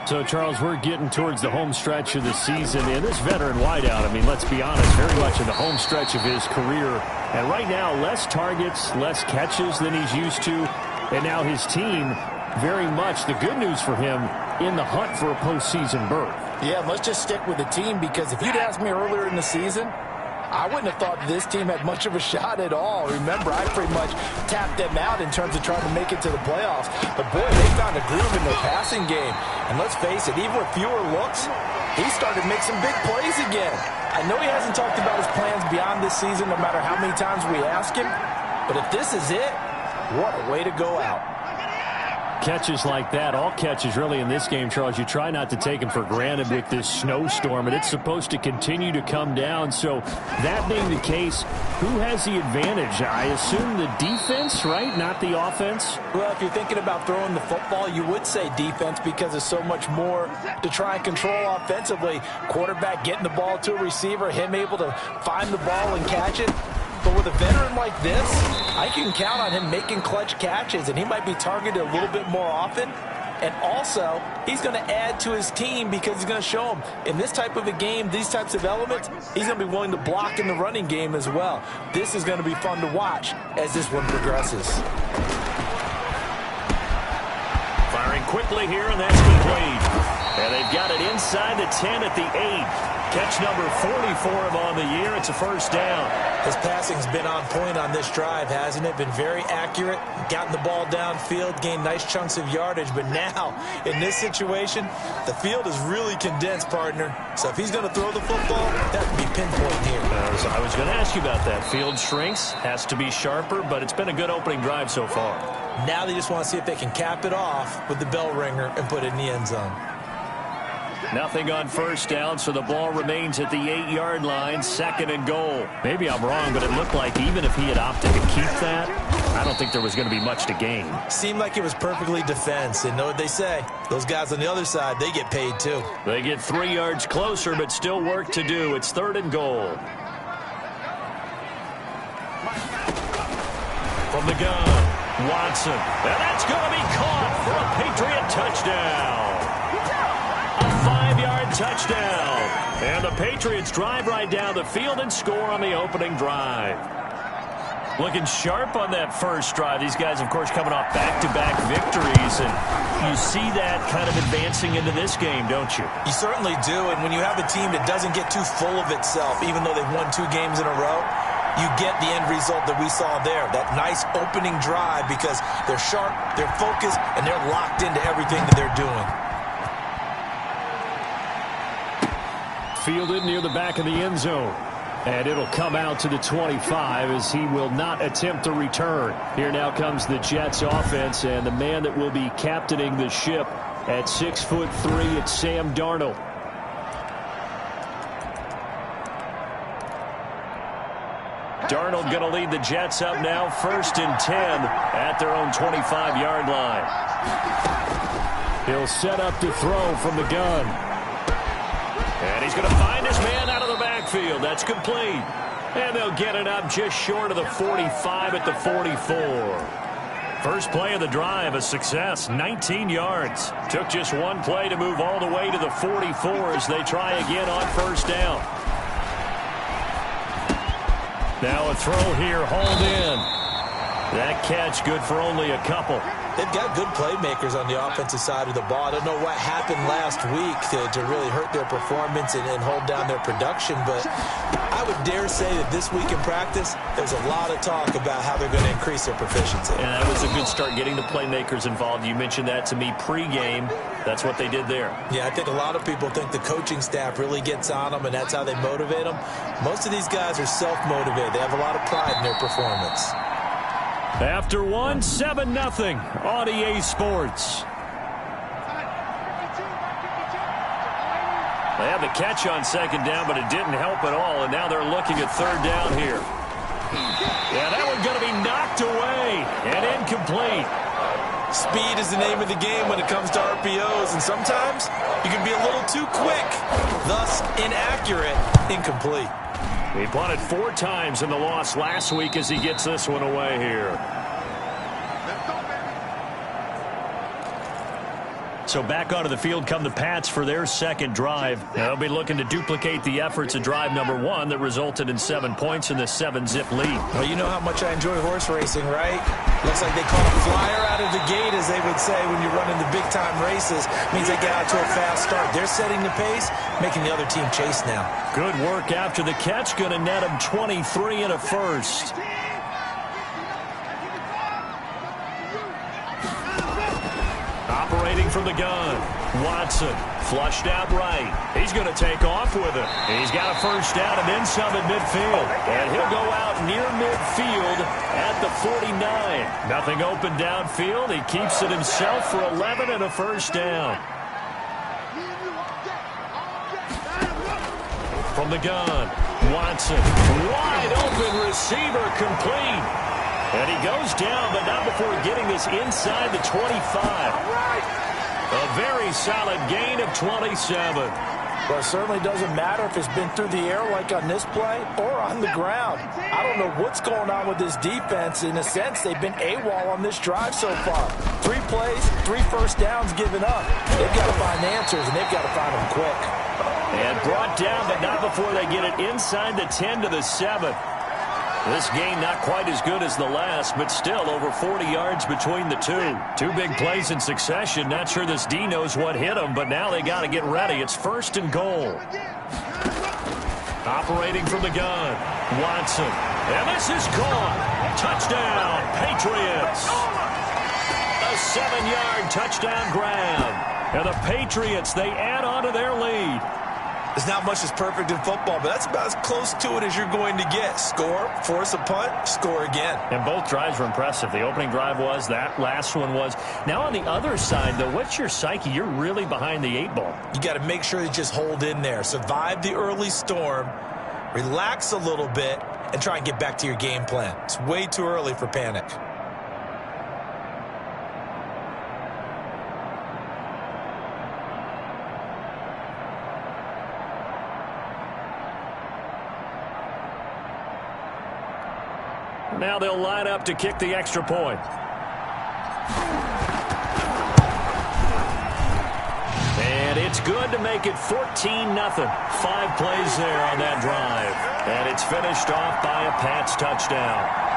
So, Charles, we're getting towards the home stretch of the season, and this veteran wideout, I mean, let's be honest, very much in the home stretch of his career. And right now, less targets, less catches than he's used to, and now his team, very much the good news for him, in the hunt for a postseason berth. Yeah, let's just stick with the team, because if you'd asked me earlier in the season, I wouldn't have thought this team had much of a shot at all. Remember, I pretty much tapped them out in terms of trying to make it to the playoffs. But, boy, they found a groove in their passing game. And let's face it, even with fewer looks, he started to make some big plays again. I know he hasn't talked about his plans beyond this season, no matter how many times we ask him. But if this is it, what a way to go out. Catches like that, all catches really in this game, Charles, you try not to take them for granted with this snowstorm, and it's supposed to continue to come down. So that being the case, who has the advantage? I assume the defense, right, not the offense? Well, if you're thinking about throwing the football, you would say defense, because there's so much more to try and control offensively. Quarterback getting the ball to a receiver, him able to find the ball and catch it. But with a veteran like this, I can count on him making clutch catches, and he might be targeted a little bit more often. And also, he's going to add to his team, because he's going to show them in this type of a game, these types of elements, he's going to be willing to block in the running game as well. This is going to be fun to watch as this one progresses. Firing quickly here, and that's complete. And they've got it inside the 10 at the 8. Catch number 40 for him on the year. It's a first down. His passing's been on point on this drive, hasn't it? Been very accurate, gotten the ball downfield, gained nice chunks of yardage. But now, in this situation, the field is really condensed, partner. So if he's going to throw the football, that would be pinpoint here. I was going to ask you about that. Field shrinks, has to be sharper, but it's been a good opening drive so far. Now they just want to see if they can cap it off with the bell ringer and put it in the end zone. Nothing on first down, so the ball remains at the 8-yard line, second and goal. Maybe I'm wrong, but it looked like even if he had opted to keep that, I don't think there was going to be much to gain. Seemed like it was perfectly defense, and know what they say. Those guys on the other side, they get paid too. They get 3 yards closer, but still work to do. It's third and goal. From the gun, Watson. And that's going to be caught for a Patriot touchdown. Touchdown. And the Patriots drive right down the field and score on the opening drive. Looking sharp on that first drive. These guys, of course, coming off back-to-back victories. And you see that kind of advancing into this game, don't you? You certainly do. And when you have a team that doesn't get too full of itself, even though they've won 2 games in a row, you get the end result that we saw there. That nice opening drive, because they're sharp, they're focused, and they're locked into everything that they're doing. Fielded near the back of the end zone. And it'll come out to the 25 as he will not attempt a return. Here now comes the Jets offense, and the man that will be captaining the ship at 6'3", it's Sam Darnold. Darnold going to lead the Jets up now, 1st and 10 at their own 25-yard line. He'll set up to throw from the gun. And he's going to find his man out of the backfield. That's complete. And they'll get it up just short of the 45 at the 44. First play of the drive, a success, 19 yards. Took just one play to move all the way to the 44 as they try again on first down. Now a throw here, hauled in. That catch good for only a couple. They've got good playmakers on the offensive side of the ball. I don't know what happened last week to really hurt their performance and hold down their production, but I would dare say that this week in practice, there's a lot of talk about how they're going to increase their proficiency. And that was a good start getting the playmakers involved. You mentioned that to me pregame. That's what they did there. Yeah, I think a lot of people think the coaching staff really gets on them, and that's how they motivate them. Most of these guys are self-motivated. They have a lot of pride in their performance. After one, 7-0 on EA Sports. They had the catch on second down, but it didn't help at all, and now they're looking at third down here. Yeah, that one's going to be knocked away and incomplete. Speed is the name of the game when it comes to RPOs, and sometimes you can be a little too quick, thus inaccurate, incomplete. He punted 4 times in the loss last week as he gets this one away here. So back onto the field come the Pats for their second drive. They'll be looking to duplicate the efforts of drive number 1 that resulted in 7 points in the 7-zip lead. Well, you know how much I enjoy horse racing, right? Looks like they caught a flyer out of the gate, as they would say when you're running the big-time races. Means they get out to a fast start. They're setting the pace, making the other team chase now. Good work after the catch. Going to net them 23 and a first. Operating from the gun, Watson flushed out right. He's going to take off with it. He's got a first down and then some at midfield. And he'll go out near midfield at the 49. Nothing open downfield. He keeps it himself for 11 and a first down. From the gun, Watson, wide open receiver, complete. And he goes down, but not before getting this inside the 25. A very solid gain of 27. Well, it certainly doesn't matter if it's been through the air like on this play or on the ground. I don't know what's going on with this defense. In a sense, they've been AWOL on this drive so far. 3 plays, 3 first downs given up. They've got to find answers, and they've got to find them quick. And brought down, but not before they get it inside the 10 to the 7. This game not quite as good as the last, but still over 40 yards between the two. 2 big plays in succession. Not sure this D knows what hit him, but now they got to get ready. It's 1st and goal. Operating from the gun, Watson. And this is caught. Touchdown, Patriots. A 7-yard touchdown grab. And the Patriots, they add on to their lead. There's not much that's perfect in football, but that's about as close to it as you're going to get. Score, force a punt, score again. And both drives were impressive. The opening drive was, that last one was. Now on the other side, though, what's your psyche? You're really behind the 8 ball. You got to make sure you just hold in there. Survive the early storm, relax a little bit, and try and get back to your game plan. It's way too early for panic. Now they'll line up to kick the extra point. And it's good to make it 14-0. 5 plays there on that drive. And it's finished off by a Pats touchdown.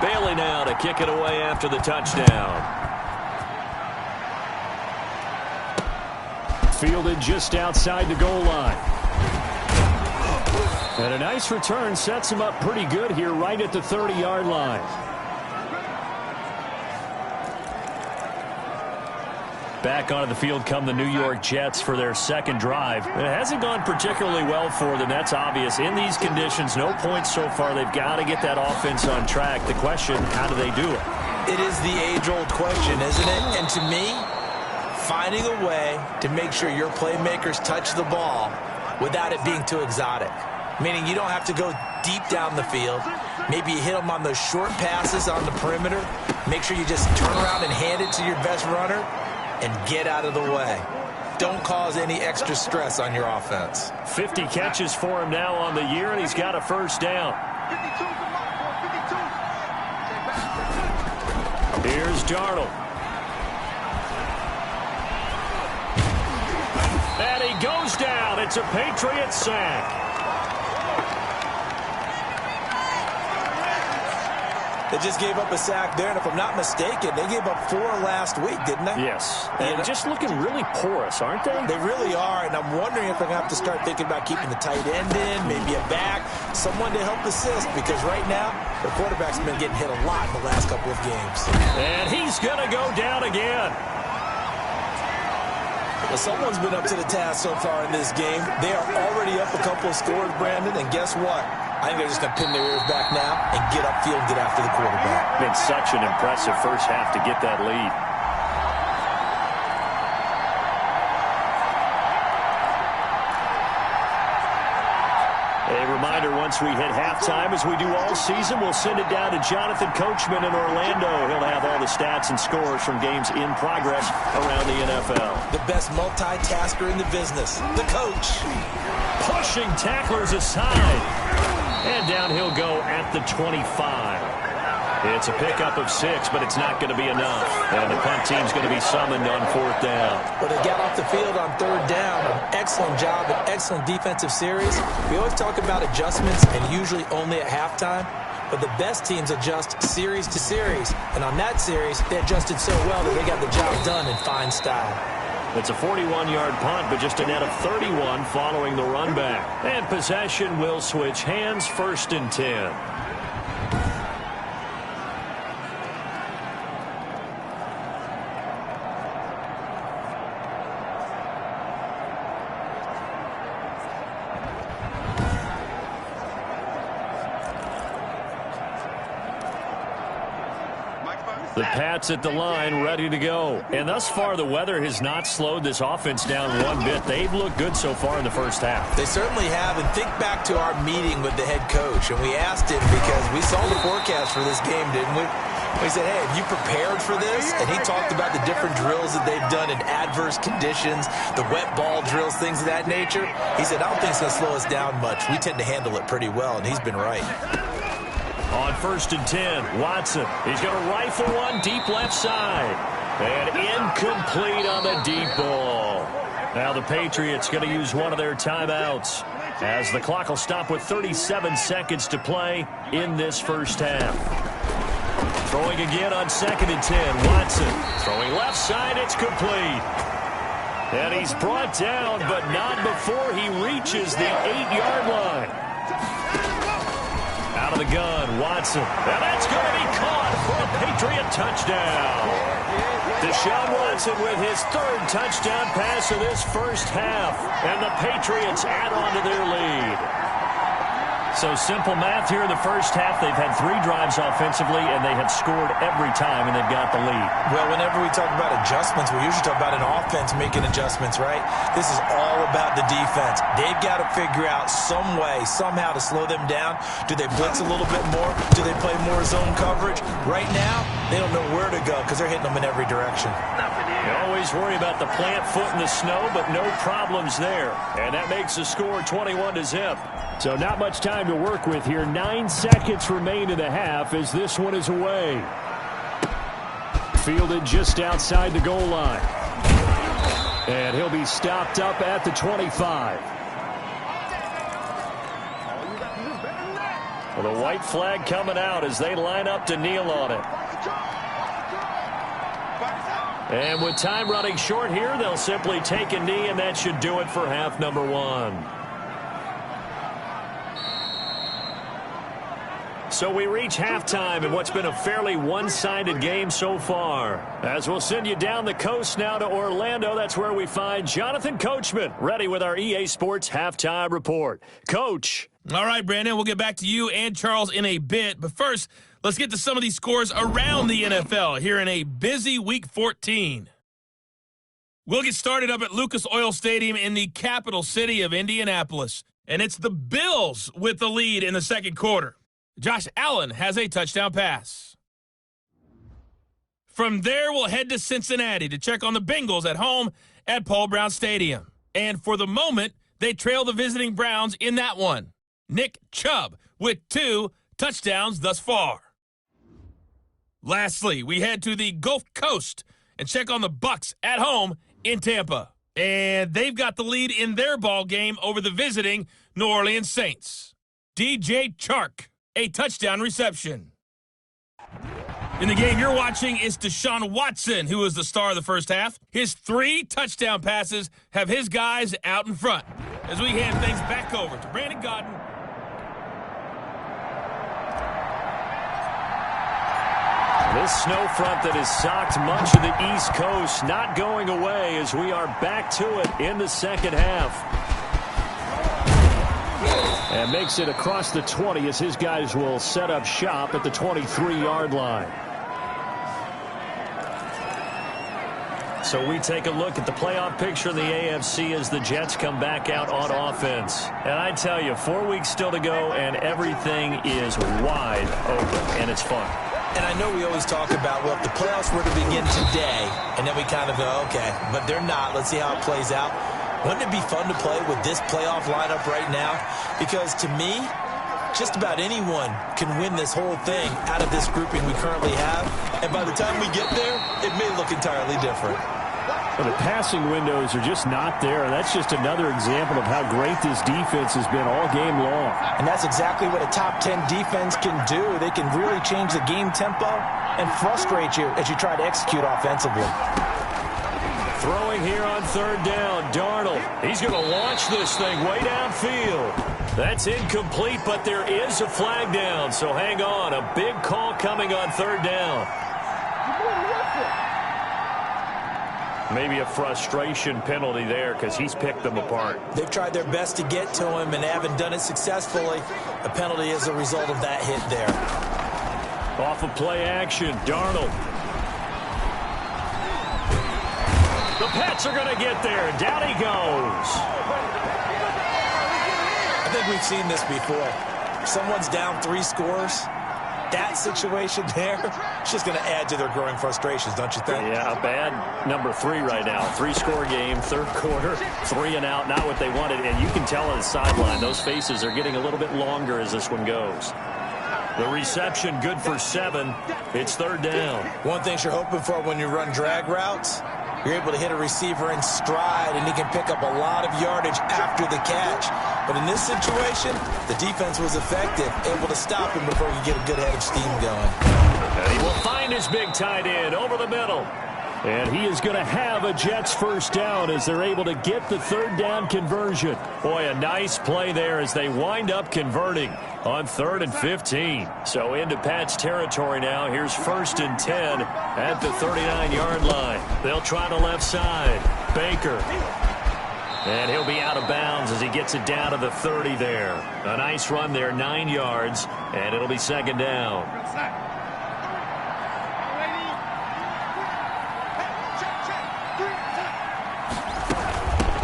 Bailey now to kick it away after the touchdown. Fielded just outside the goal line. And a nice return sets him up pretty good here right at the 30-yard line. Back onto the field come the New York Jets for their second drive. It hasn't gone particularly well for them. That's obvious. In these conditions, no points so far. They've got to get that offense on track. The question, how do they do it? It is the age-old question, isn't it? And to me, finding a way to make sure your playmakers touch the ball without it being too exotic. Meaning you don't have to go deep down the field. Maybe you hit them on those short passes on the perimeter. Make sure you just turn around and hand it to your best runner and get out of the way. Don't cause any extra stress on your offense. 50 catches for him now on the year, and he's got a first down. Here's Darnold. And he goes down. It's a Patriot sack. They just gave up a sack there, and if I'm not mistaken, they gave up 4 last week, didn't they? Yes. And just looking really porous, aren't they? They really are, and I'm wondering if they're going to have to start thinking about keeping the tight end in, maybe a back, someone to help assist, because right now, the quarterback's been getting hit a lot in the last couple of games. And he's going to go down again. Well, someone's been up to the task so far in this game. They are already up a couple of scores, Brandon, and guess what? I think they're just going to pin their ears back now and get upfield and get after the quarterback. Been such an impressive first half to get that lead. A reminder, once we hit halftime, as we do all season, we'll send it down to Jonathan Coachman in Orlando. He'll have all the stats and scores from games in progress around the NFL. The best multitasker in the business, the coach. Pushing tacklers aside. And down he'll go at the 25. It's a pickup of 6, but it's not going to be enough. And the punt team's going to be summoned on 4th down. Well, they got off the field on 3rd down. An excellent job, an excellent defensive series. We always talk about adjustments, and usually only at halftime. But the best teams adjust series to series. And on that series, they adjusted so well that they got the job done in fine style. It's a 41-yard punt, but just a net of 31 following the run back. And possession will switch hands, 1st and 10. The Pats at the line, ready to go. And thus far, the weather has not slowed this offense down one bit. They've looked good so far in the first half. They certainly have. And think back to our meeting with the head coach. And we asked him, because we saw the forecast for this game, didn't we? We said, hey, have you prepared for this? And he talked about the different drills that they've done in adverse conditions, the wet ball drills, things of that nature. He said, I don't think it's going to slow us down much. We tend to handle it pretty well, and he's been right. On 1st and 10, Watson. He's going to rifle one deep left side. And incomplete on the deep ball. Now the Patriots going to use one of their timeouts, as the clock will stop with 37 seconds to play in this first half. Throwing again on 2nd and 10, Watson. Throwing left side, it's complete. And he's brought down, but not before he reaches the 8-yard line. Out of the gun, Watson. And that's going to be caught for a Patriot touchdown. Deshaun Watson with his 3rd touchdown pass of this first half. And the Patriots add on to their lead. So simple math here in the first half. They've had 3 drives offensively, and they have scored every time, and they've got the lead. Well, whenever we talk about adjustments, we usually talk about an offense making adjustments, right? This is all about the defense. They've got to figure out some way, somehow to slow them down. Do they blitz a little bit more? Do they play more zone coverage? Right now, they don't know where to go because they're hitting them in every direction. You always worry about the plant foot in the snow, but no problems there. And that makes the score 21-0. So not much time to work with here. 9 seconds remain in the half as this one is away. Fielded just outside the goal line. And he'll be stopped up at the 25. Well, the white flag coming out as they line up to kneel on it. And with time running short here, they'll simply take a knee, and that should do it for half number 1. So we reach halftime in what's been a fairly one-sided game so far. As we'll send you down the coast now to Orlando, that's where we find Jonathan Coachman, ready with our EA Sports Halftime Report. Coach. All right, Brandon, we'll get back to you and Charles in a bit. But first, let's get to some of these scores around the NFL here in a busy Week 14. We'll get started up at Lucas Oil Stadium in the capital city of Indianapolis. And it's the Bills with the lead in the second quarter. Josh Allen has a touchdown pass. From there, we'll head to Cincinnati to check on the Bengals at home at Paul Brown Stadium. And for the moment, they trail the visiting Browns in that one. Nick Chubb with 2 touchdowns thus far. Lastly, we head to the Gulf Coast and check on the Bucs at home in Tampa. And they've got the lead in their ball game over the visiting New Orleans Saints. DJ Chark, a touchdown reception. In the game you're watching is Deshaun Watson, who was the star of the first half. His 3 touchdown passes have his guys out in front. As we hand things back over to Brandon Godden. This snow front that has socked much of the East Coast not going away as we are back to it in the second half. And makes it across the 20 as his guys will set up shop at the 23-yard line. So we take a look at the playoff picture in the AFC as the Jets come back out on offense. And I tell you, 4 weeks still to go and everything is wide open and it's fun. And I know we always talk about, well, if the playoffs were to begin today, and then we kind of go, okay, but they're not. Let's see how it plays out. Wouldn't it be fun to play with this playoff lineup right now? Because to me, just about anyone can win this whole thing out of this grouping we currently have. And by the time we get there, it may look entirely different. Well, the passing windows are just not there. That's just another example of how great this defense has been all game long. And that's exactly what a top 10 defense can do. They can really change the game tempo and frustrate you as you try to execute offensively. Throwing here on third down, Darnold. He's going to launch this thing way downfield. That's incomplete, but there is a flag down, so hang on. A big call coming on third down. Maybe a frustration penalty there because he's picked them apart. They've tried their best to get to him and haven't done it successfully. A penalty is a result of that hit there. Off of play action, Darnold. The Pats are going to get there. Down he goes. I think we've seen this before. Someone's down 3 scores. That situation there, it's just going to add to their growing frustrations, don't you think? Yeah, a bad number 3 right now. 3-score game, third quarter, 3 and out, not what they wanted. And you can tell on the sideline, those faces are getting a little bit longer as this one goes. The reception good for 7. It's third down. One thing you're hoping for when you run drag routes, you're able to hit a receiver in stride, and he can pick up a lot of yardage after the catch. But in this situation, the defense was effective, able to stop him before he get a good head of steam going. And he will find his big tight end over the middle. And he is going to have a Jets first down as they're able to get the third down conversion. Boy, a nice play there as they wind up converting on 3rd and 15. So into Pat's territory now. Here's 1st and 10 at the 39-yard line. They'll try the left side. Baker. And he'll be out of bounds as he gets it down to the 30 there. A nice run there, 9 yards, and it'll be second down.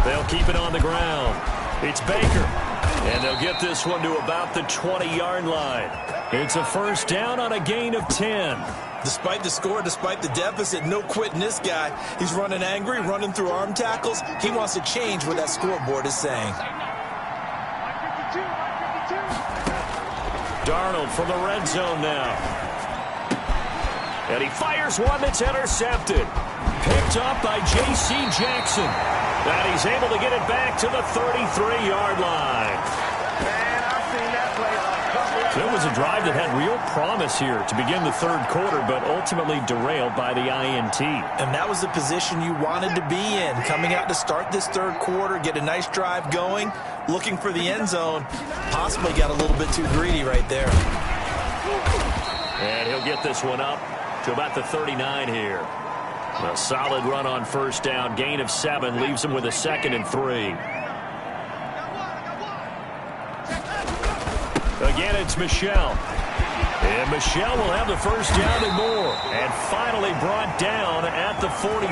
They'll keep it on the ground. It's Baker. And they'll get this one to about the 20-yard line. It's a first down on a gain of 10. Despite the score, despite the deficit, no quitting this guy. He's running angry, running through arm tackles. He wants to change what that scoreboard is saying. Darnold from the red zone now. And he fires one that's intercepted. Picked up by J.C. Jackson. And he's able to get it back to the 33-yard line. Man, I've seen that play. So it was a drive that had real promise here to begin the third quarter, but ultimately derailed by the INT. And that was the position you wanted to be in. Coming out to start this third quarter, get a nice drive going, looking for the end zone. Possibly got a little bit too greedy right there. And he'll get this one up to about the 39 here. A solid run on first down. Gain of 7 leaves him with a 2nd and 3. Again, it's Michel. And Michel will have the first down and more. And finally brought down at the 43.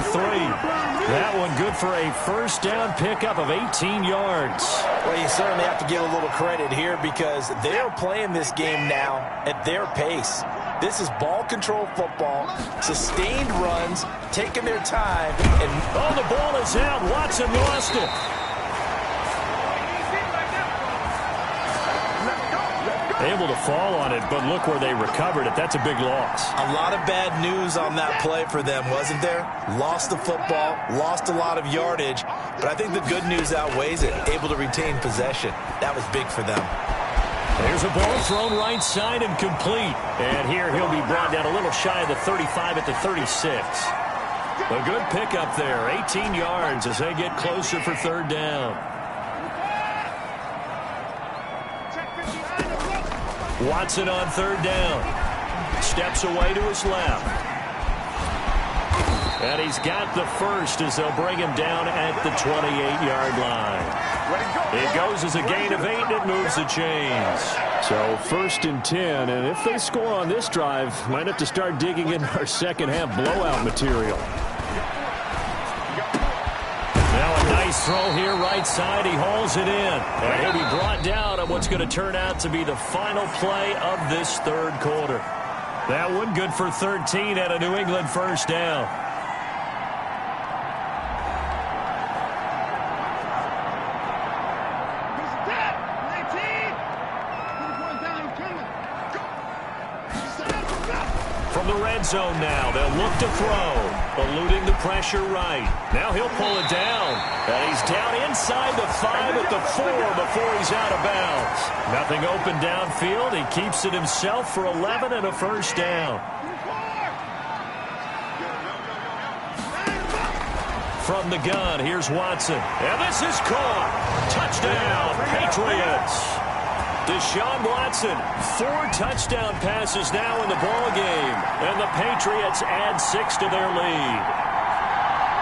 That one good for a first down pickup of 18 yards. Well, you certainly have to give a little credit here because they're playing this game now at their pace. This is ball control football, sustained runs, taking their time. And oh, the ball is out. Watson lost it. Able to fall on it, but look where they recovered it. That's a big loss. A lot of bad news on that play for them, wasn't there? Lost the football, lost a lot of yardage, but I think the good news outweighs it. Able to retain possession. That was big for them. There's a ball thrown right side and complete. And here he'll be brought down a little shy of the 35 at the 36. A good pickup there. 18 yards as they get closer for third down. Watson on third down. Steps away to his left. And he's got the first as they'll bring him down at the 28-yard line. It goes as a gain of 8, and it moves the chains. So 1st and 10, and if they score on this drive, might have to start digging in our second half blowout material. Now a nice throw here right side. He hauls it in. And he'll be brought down on what's going to turn out to be the final play of this third quarter. That one good for 13 at a New England first down. From the red zone now, they'll look to throw, eluding the pressure right. Now he'll pull it down, and he's down inside the 5 at the 4 before he's out of bounds. Nothing open downfield. He keeps it himself for 11 and a first down. From the gun, here's Watson. And this is caught. Touchdown, Patriots. Deshaun Watson, 4 touchdown passes now in the ballgame, and the Patriots add 6 to their lead.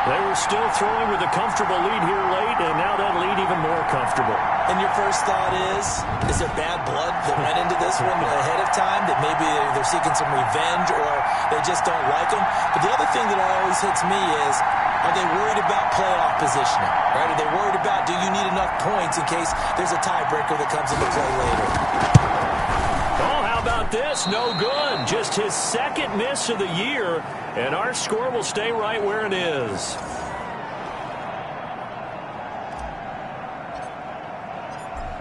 They were still throwing with a comfortable lead here late, and now that lead even more comfortable. And your first thought is there bad blood that went into this one ahead of time, that maybe they're seeking some revenge or they just don't like them? But the other thing that always hits me is, are they worried about playoff positioning? Right? Are they worried about, do you need enough points in case there's a tiebreaker that comes into play later? Oh, how about this? No good. Just his 2nd miss of the year, and our score will stay right where it is.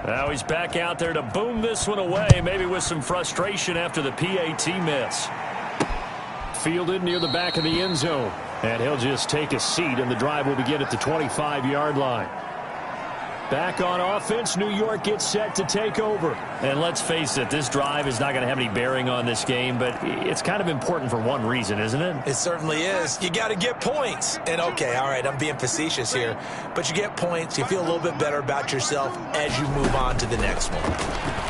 Now he's back out there to boom this one away, maybe with some frustration after the PAT miss. Fielded near the back of the end zone. And he'll just take a seat, and the drive will begin at the 25-yard line. Back on offense, New York gets set to take over. And let's face it, this drive is not going to have any bearing on this game, but it's kind of important for one reason, isn't it? It certainly is. You got to get points. And, okay, all right, I'm being facetious here, but you get points, you feel a little bit better about yourself as you move on to the next one.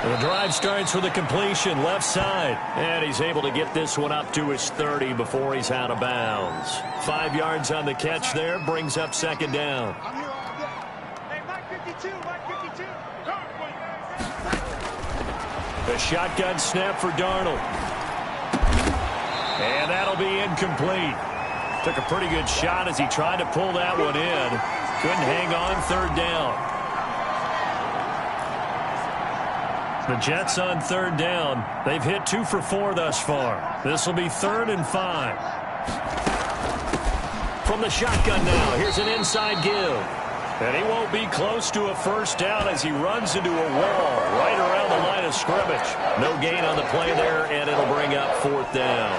The drive starts with a completion left side, and he's able to get this one up to his 30 before he's out of bounds. 5 yards on the catch there, brings up second down. The shotgun snap for Darnold. And that'll be incomplete. Took a pretty good shot as he tried to pull that one in. Couldn't hang on third down. The Jets on third down. They've hit 2 for 4 thus far. This will be 3rd and 5. From the shotgun now, here's an inside give. And he won't be close to a first down as he runs into a wall right around the line of scrimmage. No gain on the play there, and it'll bring up 4th down.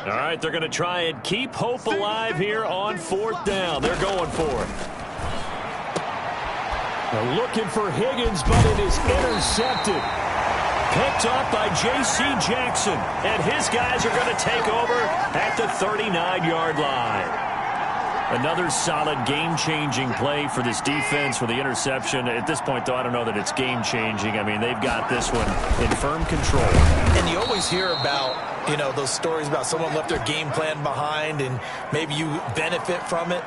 All right, they're going to try and keep hope alive here on 4th down. They're going for it. Now looking for Higgins, but it is intercepted. Picked up by J.C. Jackson, and his guys are going to take over at the 39-yard line. Another solid game-changing play for this defense with the interception. At this point, though, I don't know that it's game-changing. I mean, they've got this one in firm control. And you always hear about, those stories about someone left their game plan behind and maybe you benefit from it.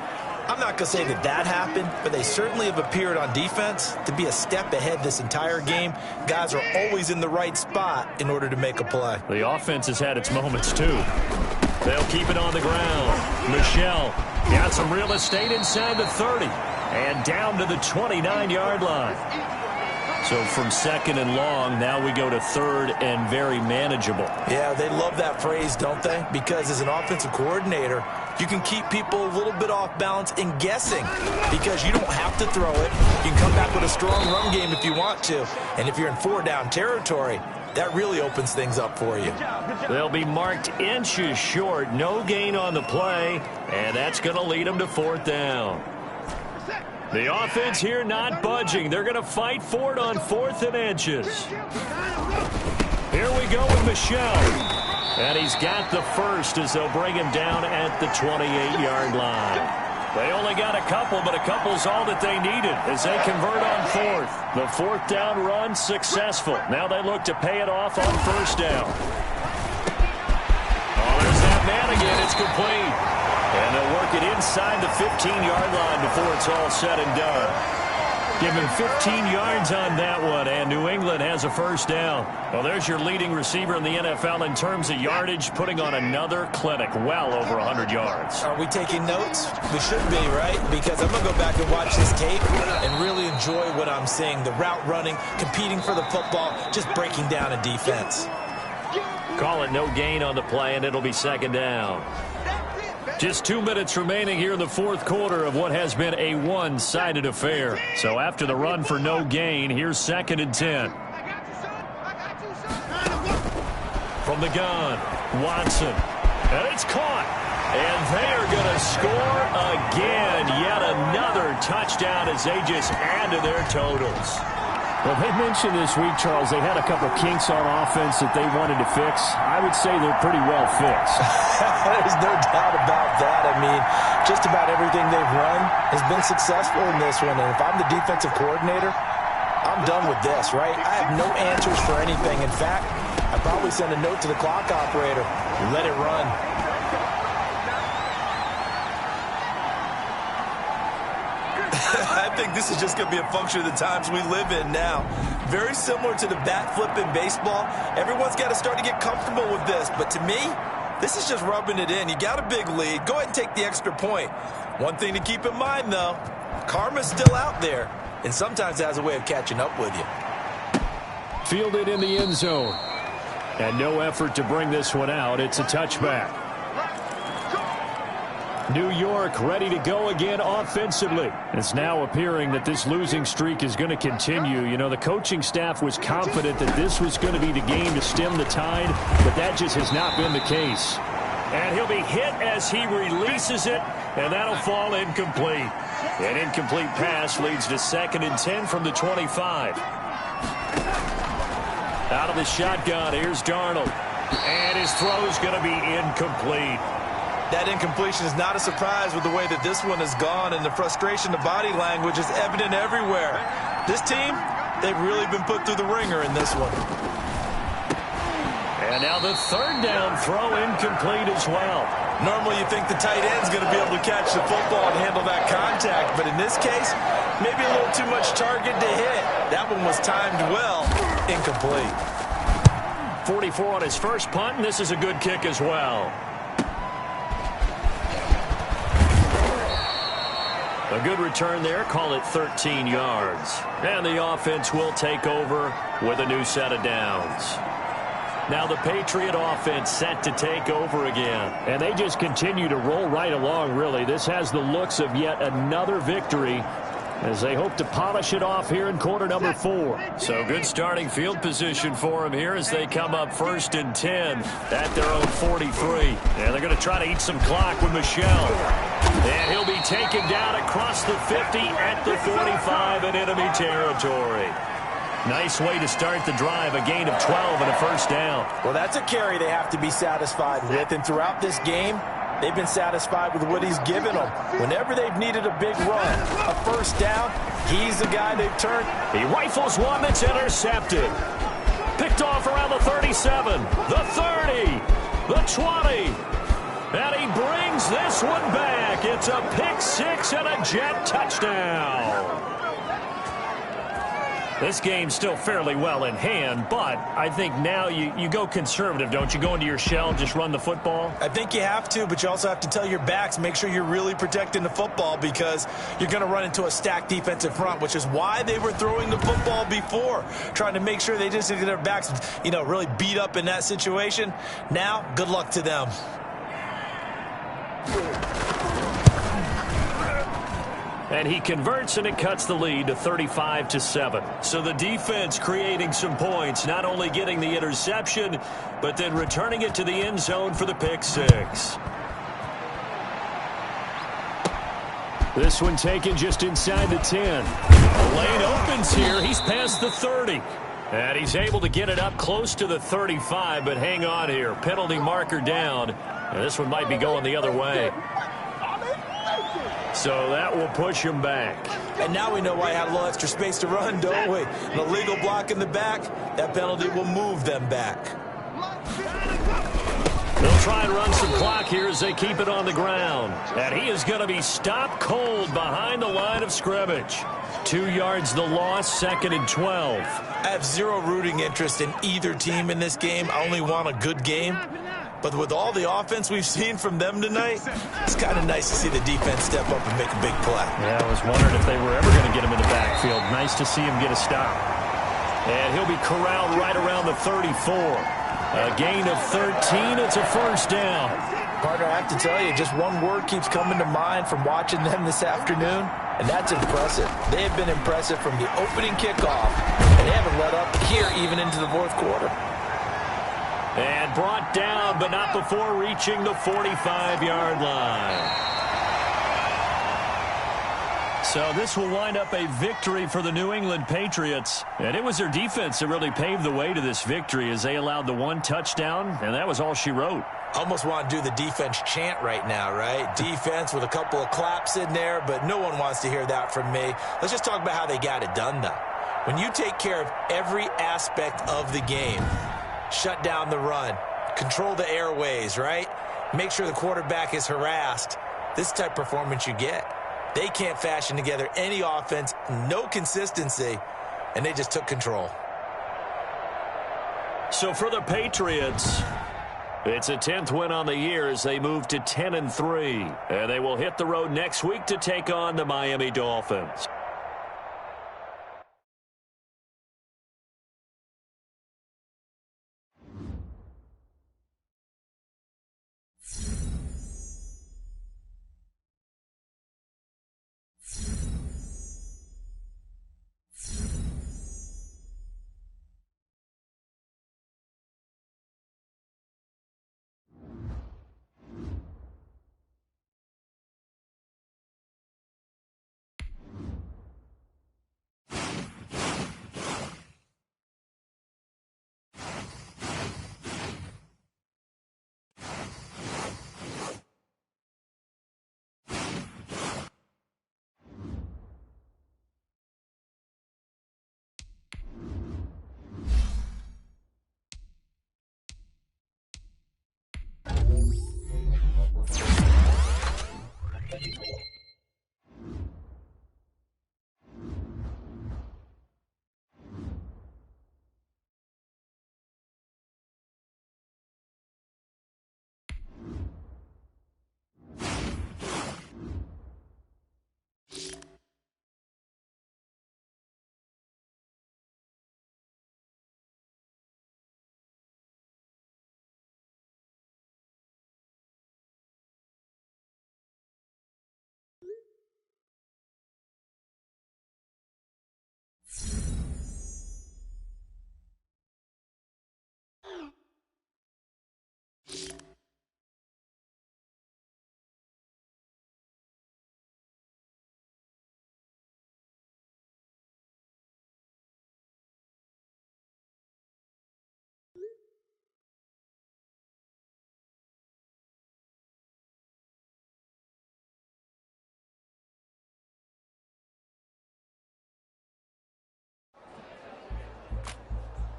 I'm not going to say that happened, but they certainly have appeared on defense to be a step ahead this entire game. Guys are always in the right spot in order to make a play. The offense has had its moments, too. They'll keep it on the ground. Michel got some real estate inside the 30 and down to the 29-yard line. So from second and long, now we go to third and very manageable. Yeah, they love that phrase, don't they? Because as an offensive coordinator, you can keep people a little bit off balance and guessing because you don't have to throw it. You can come back with a strong run game if you want to. And if you're in 4-down territory, that really opens things up for you. They'll be marked inches short. No gain on the play, and that's going to lead them to 4th down. The offense here not budging. They're going to fight for it on 4th and inches. Here we go with Michel. And he's got the first as they'll bring him down at the 28-yard line. They only got a couple, but a couple's all that they needed as they convert on 4th. The 4th down run successful. Now they look to pay it off on 1st down. Oh, there's that man again. It's complete. And they'll work it inside the 15-yard line before it's all said and done. Give him 15 yards on that one, and New England has a 1st down. Well, there's your leading receiver in the NFL in terms of yardage, putting on another clinic, well over 100 yards. Are we taking notes? We should be, right? Because I'm going to go back and watch this tape and really enjoy what I'm seeing. The route running, competing for the football, just breaking down a defense. Call it no gain on the play, and it'll be 2nd down. Just 2 minutes remaining here in the 4th quarter of what has been a one-sided affair. So after the run for no gain, here's 2nd and 10. From the gun, Watson. And it's caught. And they are going to score again. Yet another touchdown as they just add to their totals. Well, they mentioned this week, Charles, they had a couple kinks on offense that they wanted to fix. I would say they're pretty well fixed. There's no doubt about that. I mean, just about everything they've run has been successful in this one. And if I'm the defensive coordinator, I'm done with this, right? I have no answers for anything. In fact, I'd probably send a note to the clock operator. Let it run. I think this is just going to be a function of the times we live in now. Very similar to the bat flip in baseball. Everyone's got to start to get comfortable with this. But to me, this is just rubbing it in. You got a big lead. Go ahead and take the extra point. One thing to keep in mind, though, karma's still out there. And sometimes it has a way of catching up with you. Fielded in the end zone. And no effort to bring this one out. It's a touchback. New York ready to go again offensively. It's now appearing that this losing streak is going to continue. You know, the coaching staff was confident that this was going to be the game to stem the tide, but that just has not been the case. And he'll be hit as he releases it, and that'll fall incomplete. An incomplete pass leads to 2nd and 10 from the 25. Out of the shotgun, here's Darnold. And his throw's going to be incomplete. That incompletion is not a surprise with the way that this one has gone, and the frustration, the body language is evident everywhere. This team, they've really been put through the ringer in this one. And now the 3rd down throw incomplete as well. Normally you think the tight end's going to be able to catch the football and handle that contact, but in this case, maybe a little too much target to hit. That one was timed well, incomplete. 44 on his first punt, and this is a good kick as well. A good return there, call it 13 yards. And the offense will take over with a new set of downs. Now the Patriot offense set to take over again. And they just continue to roll right along, really. This has the looks of yet another victory as they hope to polish it off here in quarter number 4. So good starting field position for them here as they come up 1st and 10 at their own 43. And they're going to try to eat some clock with Michel. And he'll be taken down across the 50 at the 45 in enemy territory. Nice way to start the drive, a gain of 12 and a 1st down. Well, that's a carry they have to be satisfied with. And throughout this game, they've been satisfied with what he's given them. Whenever they've needed a big run, a first down, he's the guy they've turned. He rifles one that's intercepted. Picked off around the 37, the 30, the 20. And he brings this one back. It's a pick six and a Jet touchdown. This game's still fairly well in hand, but I think now you go conservative, don't you? Go into your shell, just run the football? I think you have to, but you also have to tell your backs, make sure you're really protecting the football because you're going to run into a stacked defensive front, which is why they were throwing the football before, trying to make sure they just get their backs, really beat up in that situation. Now, good luck to them. And he converts, and it cuts the lead to 35-7. So the defense creating some points, not only getting the interception, but then returning it to the end zone for the pick six. This one taken just inside the 10. The lane opens here. He's past the 30. And he's able to get it up close to the 35, but hang on here. Penalty marker down. And this one might be going the other way. So that will push him back. And now we know why he had a little extra space to run, don't we? An illegal block in the back, that penalty will move them back. They'll try and run some clock here as they keep it on the ground. And he is going to be stopped cold behind the line of scrimmage. 2 yards the loss, 2nd and 12. I have zero rooting interest in either team in this game. I only want a good game. But with all the offense we've seen from them tonight, it's kind of nice to see the defense step up and make a big play. Yeah, I was wondering if they were ever going to get him in the backfield. Nice to see him get a stop. And he'll be corralled right around the 34. A gain of 13. It's a first down. Partner, I have to tell you, just one word keeps coming to mind from watching them this afternoon, and that's impressive. They have been impressive from the opening kickoff, and they haven't let up here even into the fourth quarter. And brought down, but not before reaching the 45-yard line. So this will wind up a victory for the New England Patriots. And it was their defense that really paved the way to this victory as they allowed the one touchdown, and that was all she wrote. Almost want to do the defense chant right now, right? Defense with a couple of claps in there, but no one wants to hear that from me. Let's just talk about how they got it done, though. When you take care of every aspect of the game, shut down the run, control the airways, right? Make sure the quarterback is harassed. This type of performance you get. They can't fashion together any offense, no consistency, and they just took control. So for the Patriots, it's a 10th win on the year as they move to 10-3. And they will hit the road next week to take on the Miami Dolphins.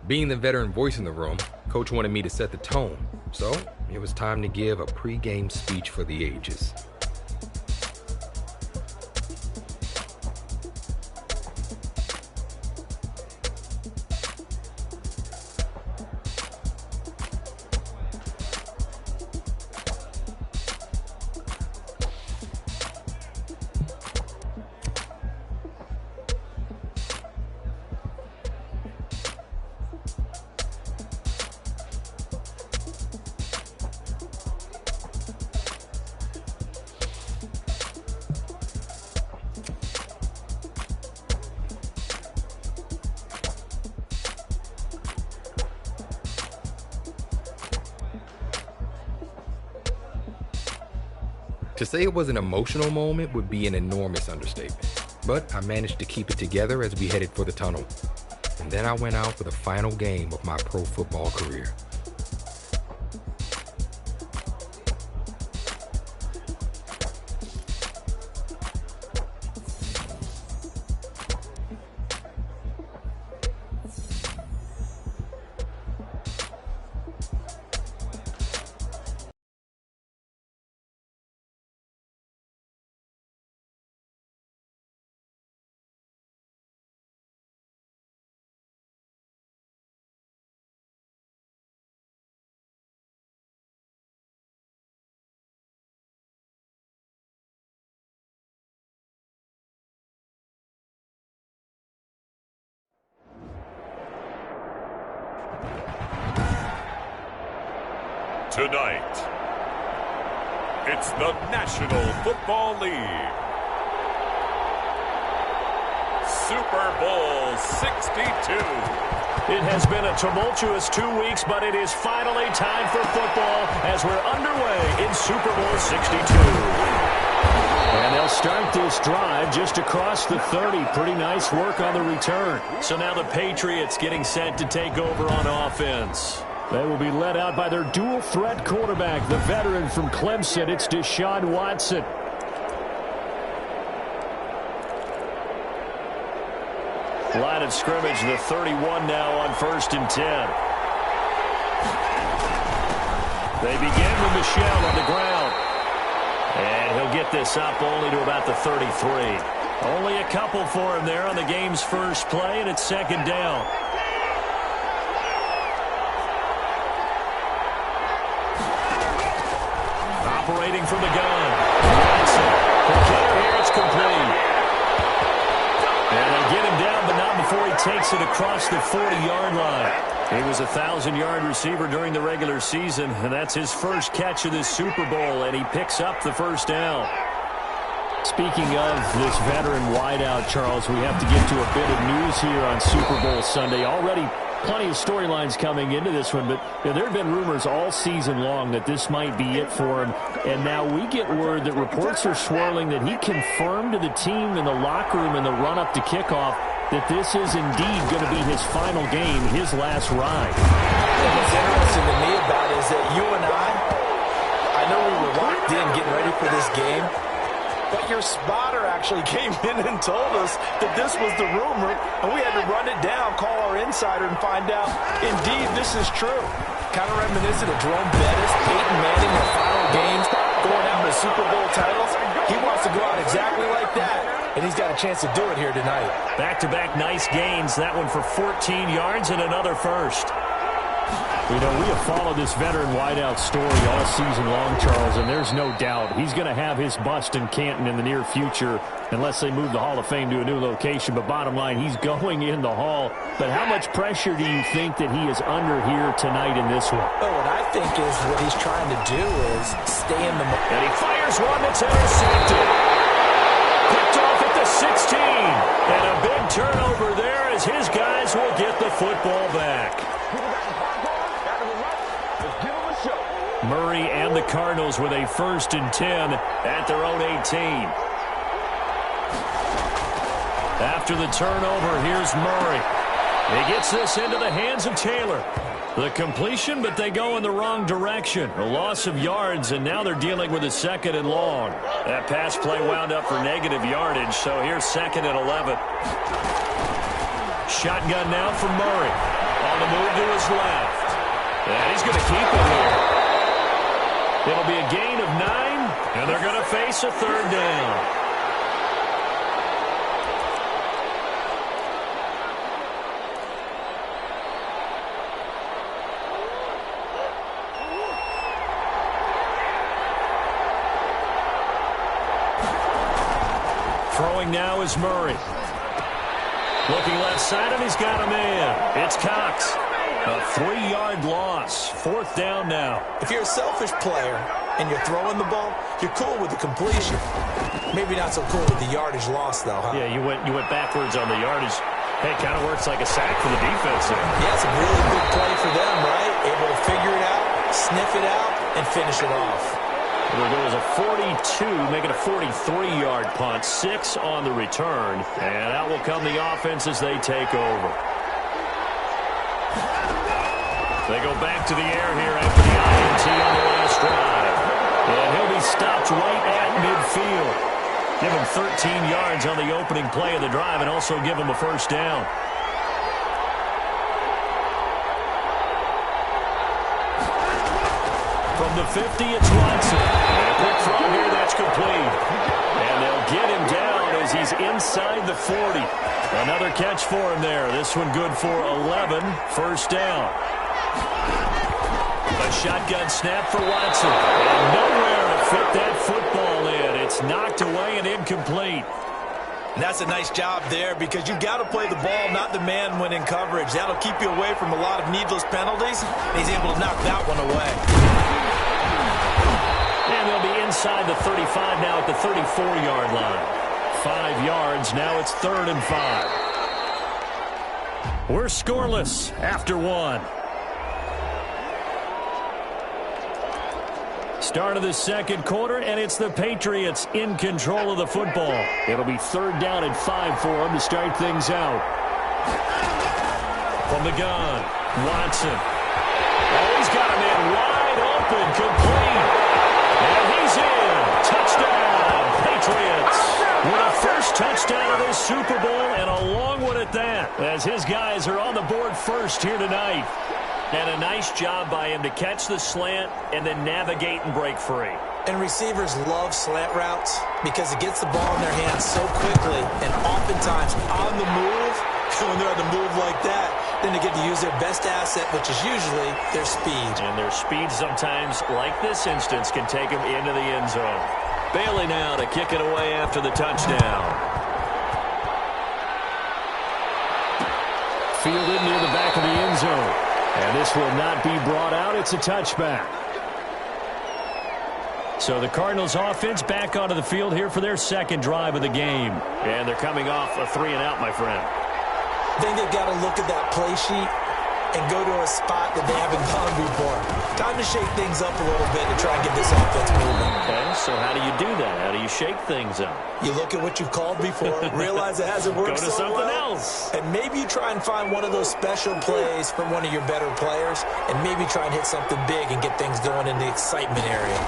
Being the veteran voice in the room, Coach wanted me to set the tone, so it was time to give a pre-game speech for the ages. To say it was an emotional moment would be an enormous understatement, but I managed to keep it together as we headed for the tunnel. And then I went out for the final game of my pro football career. Tonight, it's the National Football League. Super Bowl 62. It has been a tumultuous 2 weeks, but it is finally time for football as we're underway in Super Bowl 62. And they'll start this drive just across the 30. Pretty nice work on the return. So now the Patriots getting set to take over on offense. They will be led out by their dual-threat quarterback, the veteran from Clemson. It's Deshaun Watson. Line of scrimmage, the 31 now on 1st and 10. They begin with Michel on the ground. And he'll get this up only to about the 33. Only a couple for him there on the game's first play, and it's 2nd down. Operating from the gun. Watson. The kicker here, it's complete. And they get him down, but not before he takes it across the 40-yard line. He was a 1,000-yard receiver during the regular season, and that's his first catch of this Super Bowl, and he picks up the 1st down. Speaking of this veteran wideout, Charles, we have to get to a bit of news here on Super Bowl Sunday. Already plenty of storylines coming into this one, but there have been rumors all season long that this might be it for him. And now we get word that reports are swirling that he confirmed to the team in the locker room in the run-up to kickoff that this is indeed going to be his final game, his last ride. And what's interesting to me about it is that you and I know we were locked in getting ready for this game, but your spotter actually came in and told us that this was the rumor, and we had to run it down, call our insider, and find out, indeed, this is true. Kind of reminiscent of Jerome Bettis, Peyton Manning, their final games, going out to Super Bowl titles. He wants to go out exactly like that, and he's got a chance to do it here tonight. Back-to-back nice gains, that one for 14 yards and another first. You know, we have followed this veteran wideout story all season long, Charles, and there's no doubt he's going to have his bust in Canton in the near future unless they move the Hall of Fame to a new location. But bottom line, he's going in the Hall. But how much pressure do you think that he is under here tonight in this one? Well, what I think is what he's trying to do is stay in the... And he fires one that's intercepted. Picked off at the 16. And a big turnover there as his guys will get the football back. Murray and the Cardinals with a 1st and 10 at their own 18. After the turnover, here's Murray. He gets this into the hands of Taylor. The completion, but they go in the wrong direction. A loss of yards, and now they're dealing with a 2nd and long. That pass play wound up for negative yardage, so here's 2nd and 11. Shotgun now for Murray. On the move to his left. And he's going to keep it here. It'll be a gain of 9, and they're going to face a third down. Throwing now is Murray. Looking left side, and he's got a man. It's Cox. A 3-yard loss. 4th down now. If you're a selfish player and you're throwing the ball, you're cool with the completion. Maybe not so cool with the yardage loss, though, huh? Yeah, you went backwards on the yardage. Hey, kind of works like a sack for the defense there. Yeah, it's a really big play for them, right? Able to figure it out, sniff it out, and finish it off. It'll go as a 42, making a 43-yard punt, 6 on the return. And out will come the offense as they take over. They go back to the air here after the INT on the last drive. And he'll be stopped right at midfield. Give him 13 yards on the opening play of the drive and also give him a first down. From the 50, it's Watson. And a quick throw here, that's complete. And they'll get him down as he's inside the 40. Another catch for him there. This one good for 11. First down. A shotgun snap for Watson. And nowhere to fit that football in. It's knocked away and incomplete. And that's a nice job there because you've got to play the ball, not the man when in coverage. That'll keep you away from a lot of needless penalties. He's able to knock that one away. And they'll be inside the 35 now at the 34-yard line. 5 yards. Now it's 3rd and 5. We're scoreless after 1. Start of the second quarter, and it's the Patriots in control of the football. It'll be 3rd down and 5 for them to start things out. From the gun, Watson. Oh, he's got a man wide open, complete. And he's in. Touchdown, Patriots. With a first touchdown of this Super Bowl, and a long one at that, as his guys are on the board first here tonight. And a nice job by him to catch the slant and then navigate and break free. And receivers love slant routes because it gets the ball in their hands so quickly and oftentimes on the move. When they're on the move like that, then they get to use their best asset, which is usually their speed. And their speed sometimes, like this instance, can take them into the end zone. Bailey now to kick it away after the touchdown. Fielded near the back of the end zone. And this will not be brought out. It's a touchback. So the Cardinals offense back onto the field here for their second drive of the game. And they're coming off a 3-and-out, my friend. I think they've got to look at that play sheet and go to a spot that they haven't gone before. Time to shake things up a little bit to try and get this offense moving. Okay, so how do you do that? How do you shake things up? You look at what you've called before, realize it hasn't worked so well. Go to something else. And maybe you try and find one of those special plays from one of your better players, and maybe try and hit something big and get things going in the excitement area.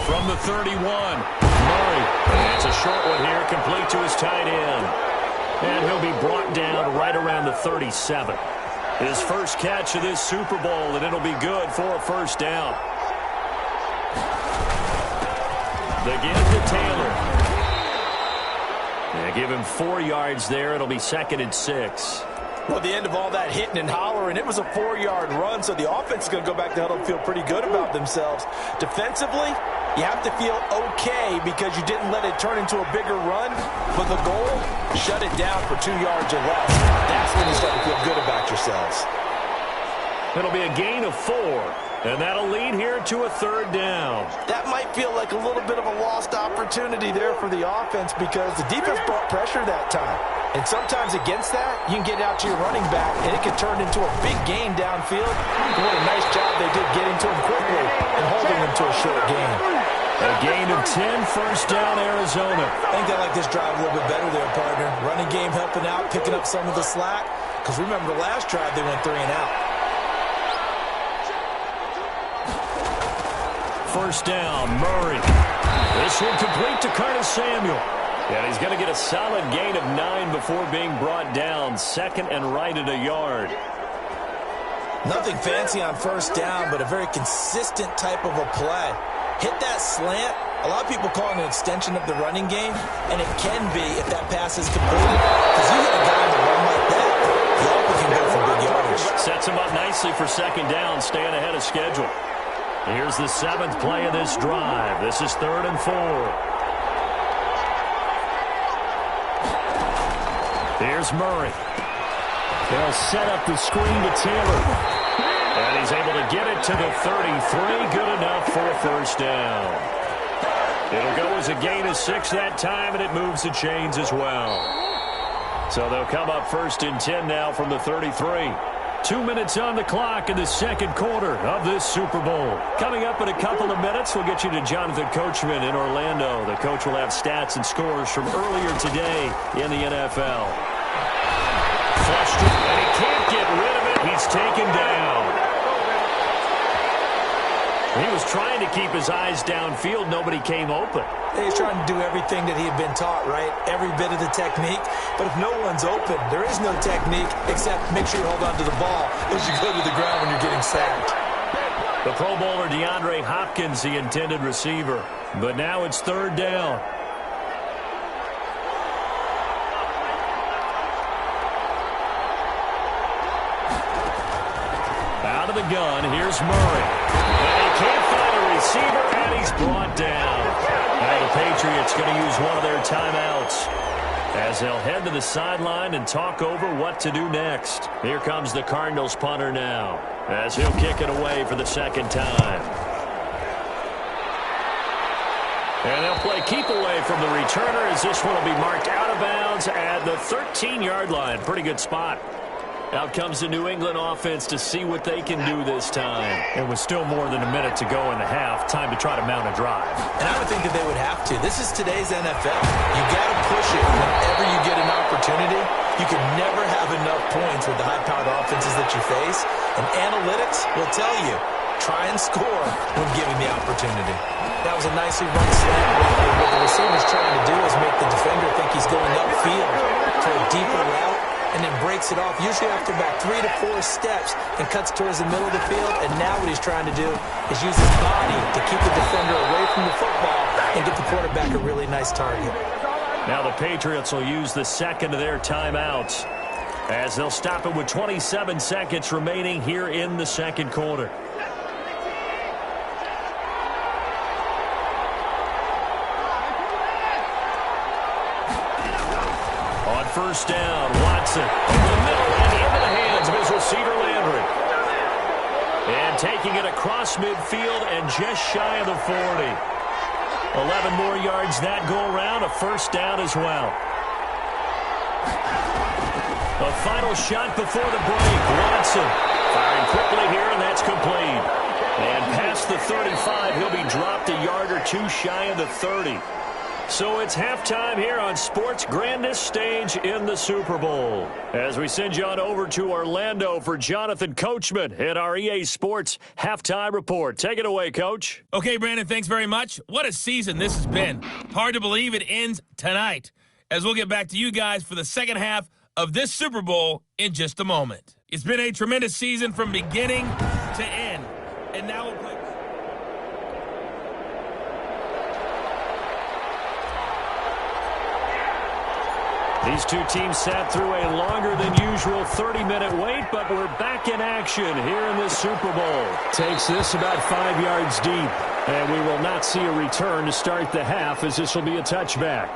From the 31, Murray. And it's a short one here, complete to his tight end. And he'll be brought down right around the 37. His first catch of this Super Bowl, and it'll be good for a first down. They give it to Taylor. They give him 4 yards there. It'll be 2nd and 6. Well, at the end of all that hitting and hollering, it was a 4-yard run, so the offense is going to go back to huddle and feel pretty good about themselves. Defensively, you have to feel okay because you didn't let it turn into a bigger run, but the goal, shut it down for 2 yards or less. That's when you start to feel good about yourselves. It'll be a gain of 4, and that'll lead here to a 3rd down. That might feel like a little bit of a lost opportunity there for the offense because the defense brought pressure that time. And sometimes against that, you can get out to your running back, and it can turn into a big gain downfield. What a nice job they did getting to him quickly and holding him to a short gain. A gain of 10, first down, Arizona. I think they like this drive a little bit better there, partner. Running game helping out, picking up some of the slack. Because remember, the last drive, they went 3-and-out. First down, Murray. This one complete to Curtis Samuel. And he's going to get a solid gain of 9 before being brought down. 2nd and right at a yard. Nothing fancy on first down, but a very consistent type of a play. Hit that slant. A lot of people call it an extension of the running game, and it can be if that pass is completed. Because you hit a guy on the run like that, he often can go for big yardage. Sets him up nicely for second down, staying ahead of schedule. Here's the 7th play of this drive. This is 3rd and 4. Here's Murray. They'll set up the screen to Taylor. And he's able to get it to the 33. Good enough for a first down. It'll go as a gain of 6 that time, and it moves the chains as well. So they'll come up 1st and 10 now from the 33. 2 minutes on the clock in the second quarter of this Super Bowl. Coming up in a couple of minutes, we'll get you to Jonathan Coachman in Orlando. The coach will have stats and scores from earlier today in the NFL. Flushed it, and he can't get rid of it. He's taken down. He was trying to keep his eyes downfield. Nobody came open. He's trying to do everything that he had been taught, right? Every bit of the technique. But if no one's open, there is no technique except make sure you hold on to the ball as you go to the ground when you're getting sacked. The Pro Bowler DeAndre Hopkins, the intended receiver. But now it's 3rd down. Out of the gun, here's Murray. And he can't find a receiver, and he's brought down. Now the Patriots going to use one of their timeouts as they'll head to the sideline and talk over what to do next. Here comes the Cardinals punter now as he'll kick it away for the 2nd time. And they'll play keep away from the returner as this one will be marked out of bounds at the 13-yard line. Pretty good spot. Out comes the New England offense to see what they can do this time. And with still more than a minute to go in the half, time to try to mount a drive. And I would think that they would have to. This is today's NFL. You got to push it whenever you get an opportunity. You can never have enough points with the high-powered offenses that you face. And analytics will tell you, try and score when given the opportunity. That was a nicely run slant. What the receiver's trying to do is make the defender think he's going upfield for a deeper route, and then breaks it off, usually after about 3 to 4 steps, and cuts towards the middle of the field. And now what he's trying to do is use his body to keep the defender away from the football and get the quarterback a really nice target. Now the Patriots will use the 2nd of their timeouts as they'll stop it with 27 seconds remaining here in the 2nd quarter. First down, Watson over the middle and into the hands of his receiver Landry. And taking it across midfield and just shy of the 40. 11 more yards that go around, a first down as well. A final shot before the break. Watson firing quickly here, and that's complete. And past the 35, he'll be dropped a yard or 2 shy of the 30. So it's halftime here on sports' grandest stage in the Super Bowl. As we send you on over to Orlando for Jonathan Coachman in our EA Sports Halftime Report. Take it away, Coach. Okay, Brandon, thanks very much. What a season this has been. Hard to believe it ends tonight, as we'll get back to you guys for the second half of this Super Bowl in just a moment. It's been a tremendous season from beginning to end. And now we'll play. These two teams sat through a longer than usual 30-minute wait, but we're back in action here in the Super Bowl. Takes this about 5 yards deep, and we will not see a return to start the half, as this will be a touchback.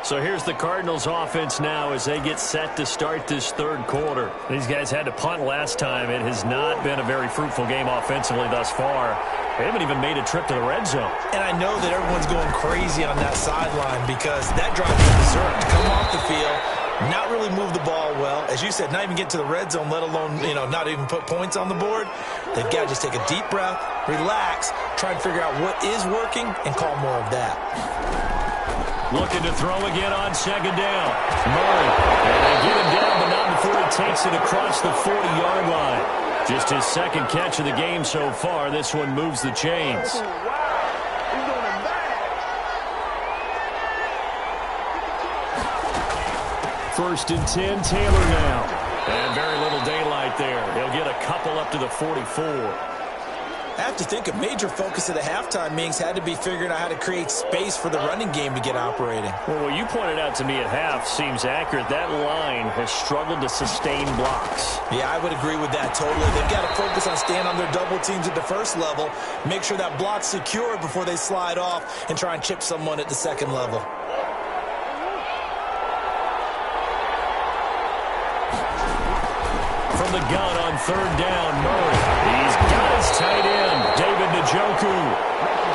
So here's the Cardinals offense now as they get set to start this 3rd quarter. These guys had to punt last time. It has not been a very fruitful game offensively thus far. They haven't even made a trip to the red zone. And I know that everyone's going crazy on that sideline because that drive is deserved. Come off the field, not really move the ball well. As you said, not even get to the red zone, let alone, not even put points on the board. They've got to just take a deep breath, relax, try and figure out what is working, and call more of that. Looking to throw again on 2nd down. Murray. And they get him down, but not before he takes it across the 40-yard line. Just his 2nd catch of the game so far. This one moves the chains. First and 10, Taylor now. And very little daylight there. He'll get a couple up to the 44. I have to think a major focus of the halftime meetings had to be figuring out how to create space for the running game to get operating. Well, what you pointed out to me at half seems accurate. That line has struggled to sustain blocks. Yeah, I would agree with that totally. They've got to focus on staying on their double teams at the first level, make sure that block's secure before they slide off and try and chip someone at the second level. From the gun on third down, Murray. He's got his tight end, David Njoku.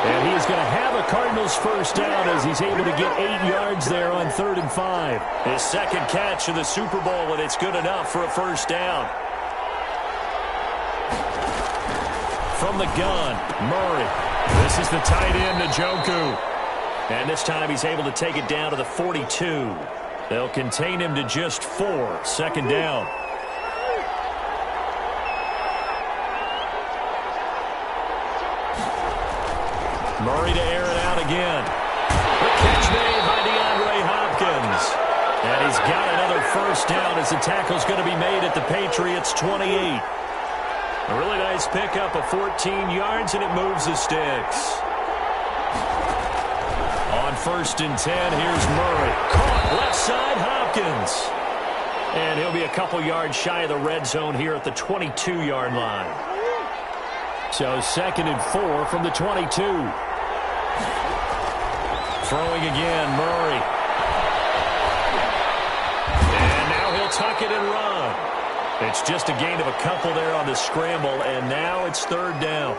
And he's going to have a Cardinals first down as he's able to get 8 yards there on 3rd and 5. His second catch of the Super Bowl, and it's good enough for a first down. From the gun, Murray. This is the tight end, Njoku. And this time he's able to take it down to the 42. They'll contain him to just 4. Second down. Murray to air it out again. The catch made by DeAndre Hopkins. And he's got another first down as the tackle's going to be made at the Patriots' 28. A really nice pickup of 14 yards, and it moves the sticks. On 1st and 10, here's Murray. Caught left side, Hopkins. And he'll be a couple yards shy of the red zone here at the 22-yard line. So 2nd and 4 from the 22. Throwing again, Murray. And now he'll tuck it and run. It's just a gain of a couple there on the scramble, and now it's 3rd down.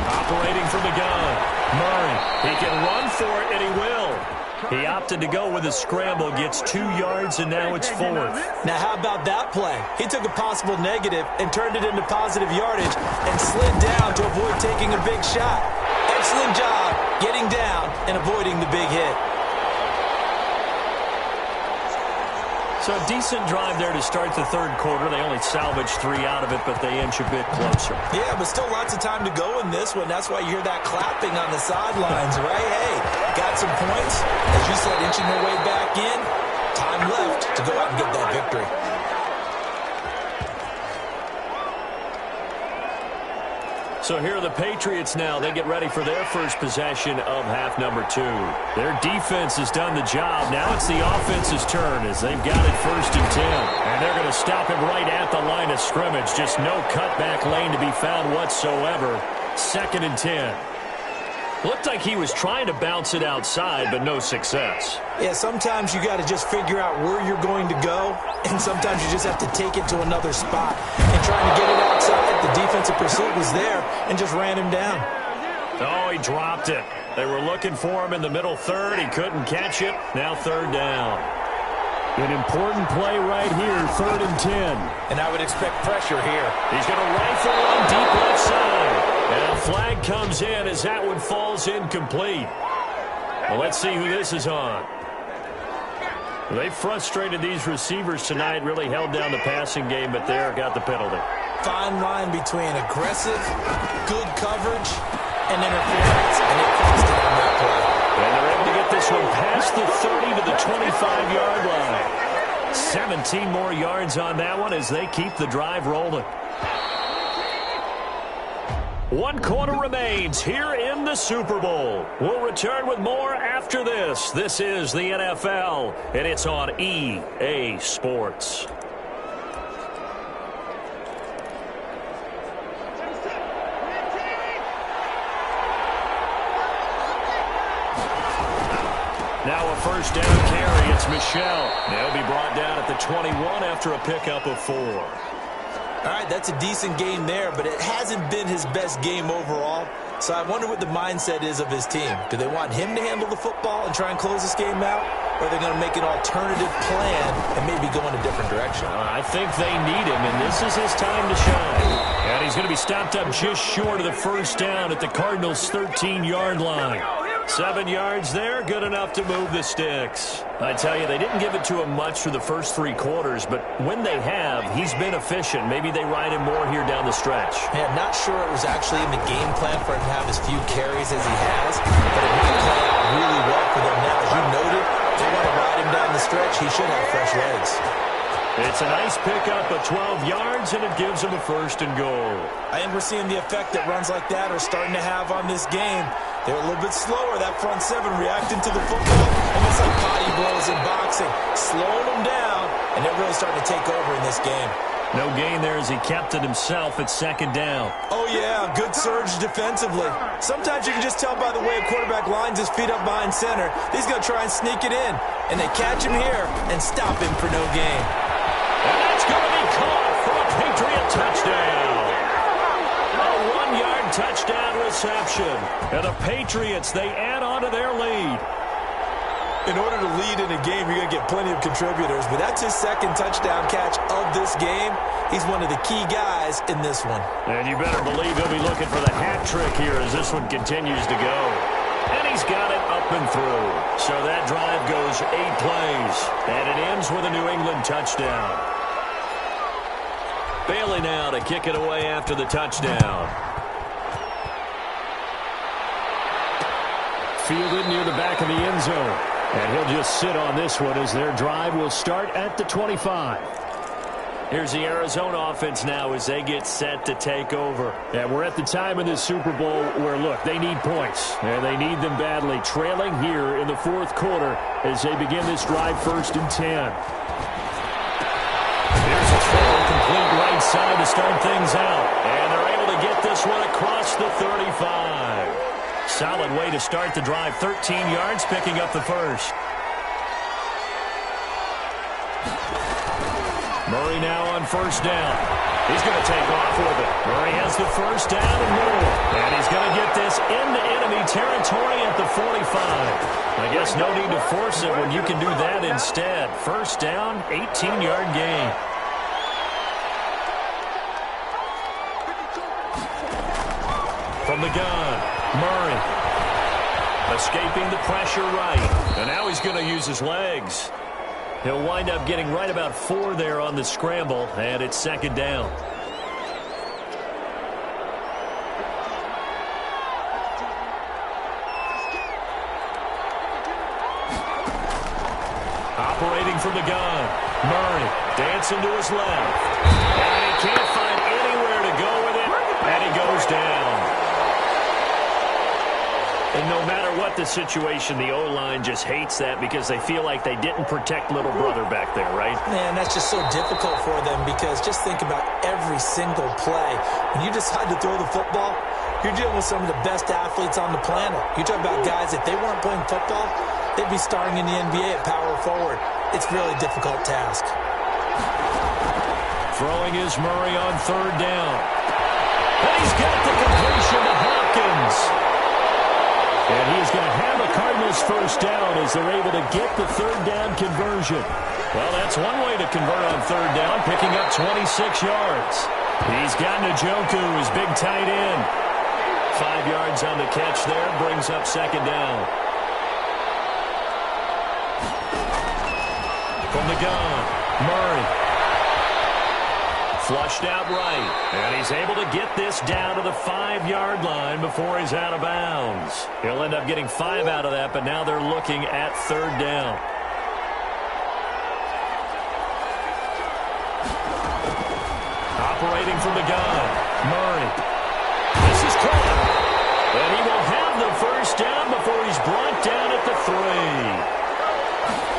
Operating from the gun, Murray. He can run for it, and he will. He opted to go with a scramble, gets 2 yards, and now it's 4th. Now, how about that play? He took a possible negative and turned it into positive yardage and slid down to avoid taking a big shot. Excellent job getting down and avoiding the big hit. So a decent drive there to start the 3rd quarter. They only salvaged 3 out of it, but they inch a bit closer. Yeah, but still lots of time to go in this one. That's why you hear that clapping on the sidelines, right? Hey, got some points. As you said, inching their way back in. Time left to go out and get that victory. So here are the Patriots now. They get ready for their first possession of half number 2. Their defense has done the job. Now it's the offense's turn as they've got it 1st and 10. And they're going to stop him right at the line of scrimmage. Just no cutback lane to be found whatsoever. 2nd and 10. Looked like he was trying to bounce it outside, but no success. Yeah, sometimes you got to just figure out where you're going to go, and sometimes you just have to take it to another spot. And trying to get it outside, the defensive pursuit was there and just ran him down. Oh, he dropped it. They were looking for him in the middle 3rd. He couldn't catch it. Now 3rd down. An important play right here, 3rd and 10. And I would expect pressure here. He's going to rifle one deep left side. And a flag comes in as that one falls incomplete. Well, let's see who this is on. They frustrated these receivers tonight, really held down the passing game, but there got the penalty. Fine line between aggressive, good coverage, and interference. And it cost it on that play. And they're able to get this one past the 30 to the 25-yard line. 17 more yards on that one as they keep the drive rolling. 1 quarter remains here in the Super Bowl. We'll return with more after this. This is the NFL, and it's on EA Sports. Now a first down carry. It's Michel. They'll be brought down at the 21 after a pickup of 4. All right, that's a decent game there, but it hasn't been his best game overall. So I wonder what the mindset is of his team. Do they want him to handle the football and try and close this game out? Or are they going to make an alternative plan and maybe go in a different direction? I think they need him, and this is his time to shine. And he's going to be stopped up just short of the first down at the Cardinals' 13-yard line. 7 yards there, good enough to move the sticks. I tell you, they didn't give it to him much for the first 3 quarters, but when they have, he's been efficient. Maybe they ride him more here down the stretch. Yeah, not sure it was actually in the game plan for him to have as few carries as he has, but it might play out really well for them stretch, he should have fresh legs. It's a nice pickup of 12 yards, and it gives him a 1st and goal. I think we're seeing the effect that runs like that are starting to have on this game. They're a little bit slower, that front seven, reacting to the football. And it's like body blows in boxing, slowing them down, and they're really starting to take over in this game. No gain there as he kept it himself at 2nd down. Oh, yeah, good surge defensively. Sometimes you can just tell by the way a quarterback lines his feet up behind center. He's going to try and sneak it in. And they catch him here and stop him for no gain. And that's going to be caught for a Patriot touchdown. A 1-yard touchdown reception. And the Patriots, they add on to their lead. In order to lead in a game, you're going to get plenty of contributors, but that's his 2nd touchdown catch of this game. He's one of the key guys in this one. And you better believe he'll be looking for the hat trick here as this one continues to go. And he's got it up and through. So that drive goes 8 plays, and it ends with a New England touchdown. Bailey now to kick it away after the touchdown. Fielded near the back of the end zone. And he'll just sit on this one as their drive will start at the 25. Here's the Arizona offense now as they get set to take over. And we're at the time in this Super Bowl where, look, they need points. And they need them badly. Trailing here in the 4th quarter as they begin this drive 1st and 10. Here's a throw complete right side to start things out. And they're able to get this one across the 35. Solid way to start the drive. 13 yards, picking up the 1st. Murray now on 1st down. He's going to take off with it. Murray has the 1st down and more. And he's going to get this into enemy territory at the 45. I guess no need to force it when you can do that instead. 1st down, 18-yard gain. From the gun, Murray escaping the pressure right. And now he's going to use his legs. He'll wind up getting right about 4 there on the scramble, and it's 2nd down. Operating from the gun, Murray dancing to his left. And he can't find anywhere to go with it, and he goes down. And no matter what the situation, the O-line just hates that because they feel like they didn't protect little brother back there, right? Man, that's just so difficult for them because just think about every single play. When you decide to throw the football, you're dealing with some of the best athletes on the planet. You talk about guys, if they weren't playing football, they'd be starring in the NBA at power forward. It's a really difficult task. Throwing is Murray on 3rd down. And he's got the completion to Hopkins. And he's going to have a Cardinals 1st down as they're able to get the 3rd down conversion. Well, that's one way to convert on 3rd down, picking up 26 yards. He's got Njoku, his big tight end. 5 yards on the catch there, brings up 2nd down. From the gun, Murray. Flushed out right, and he's able to get this down to the 5-yard line before he's out of bounds. He'll end up getting 5 out of that, but now they're looking at 3rd down. Operating from the gun, Murray. This is caught, and he will have the 1st down before he's brought down at the 3.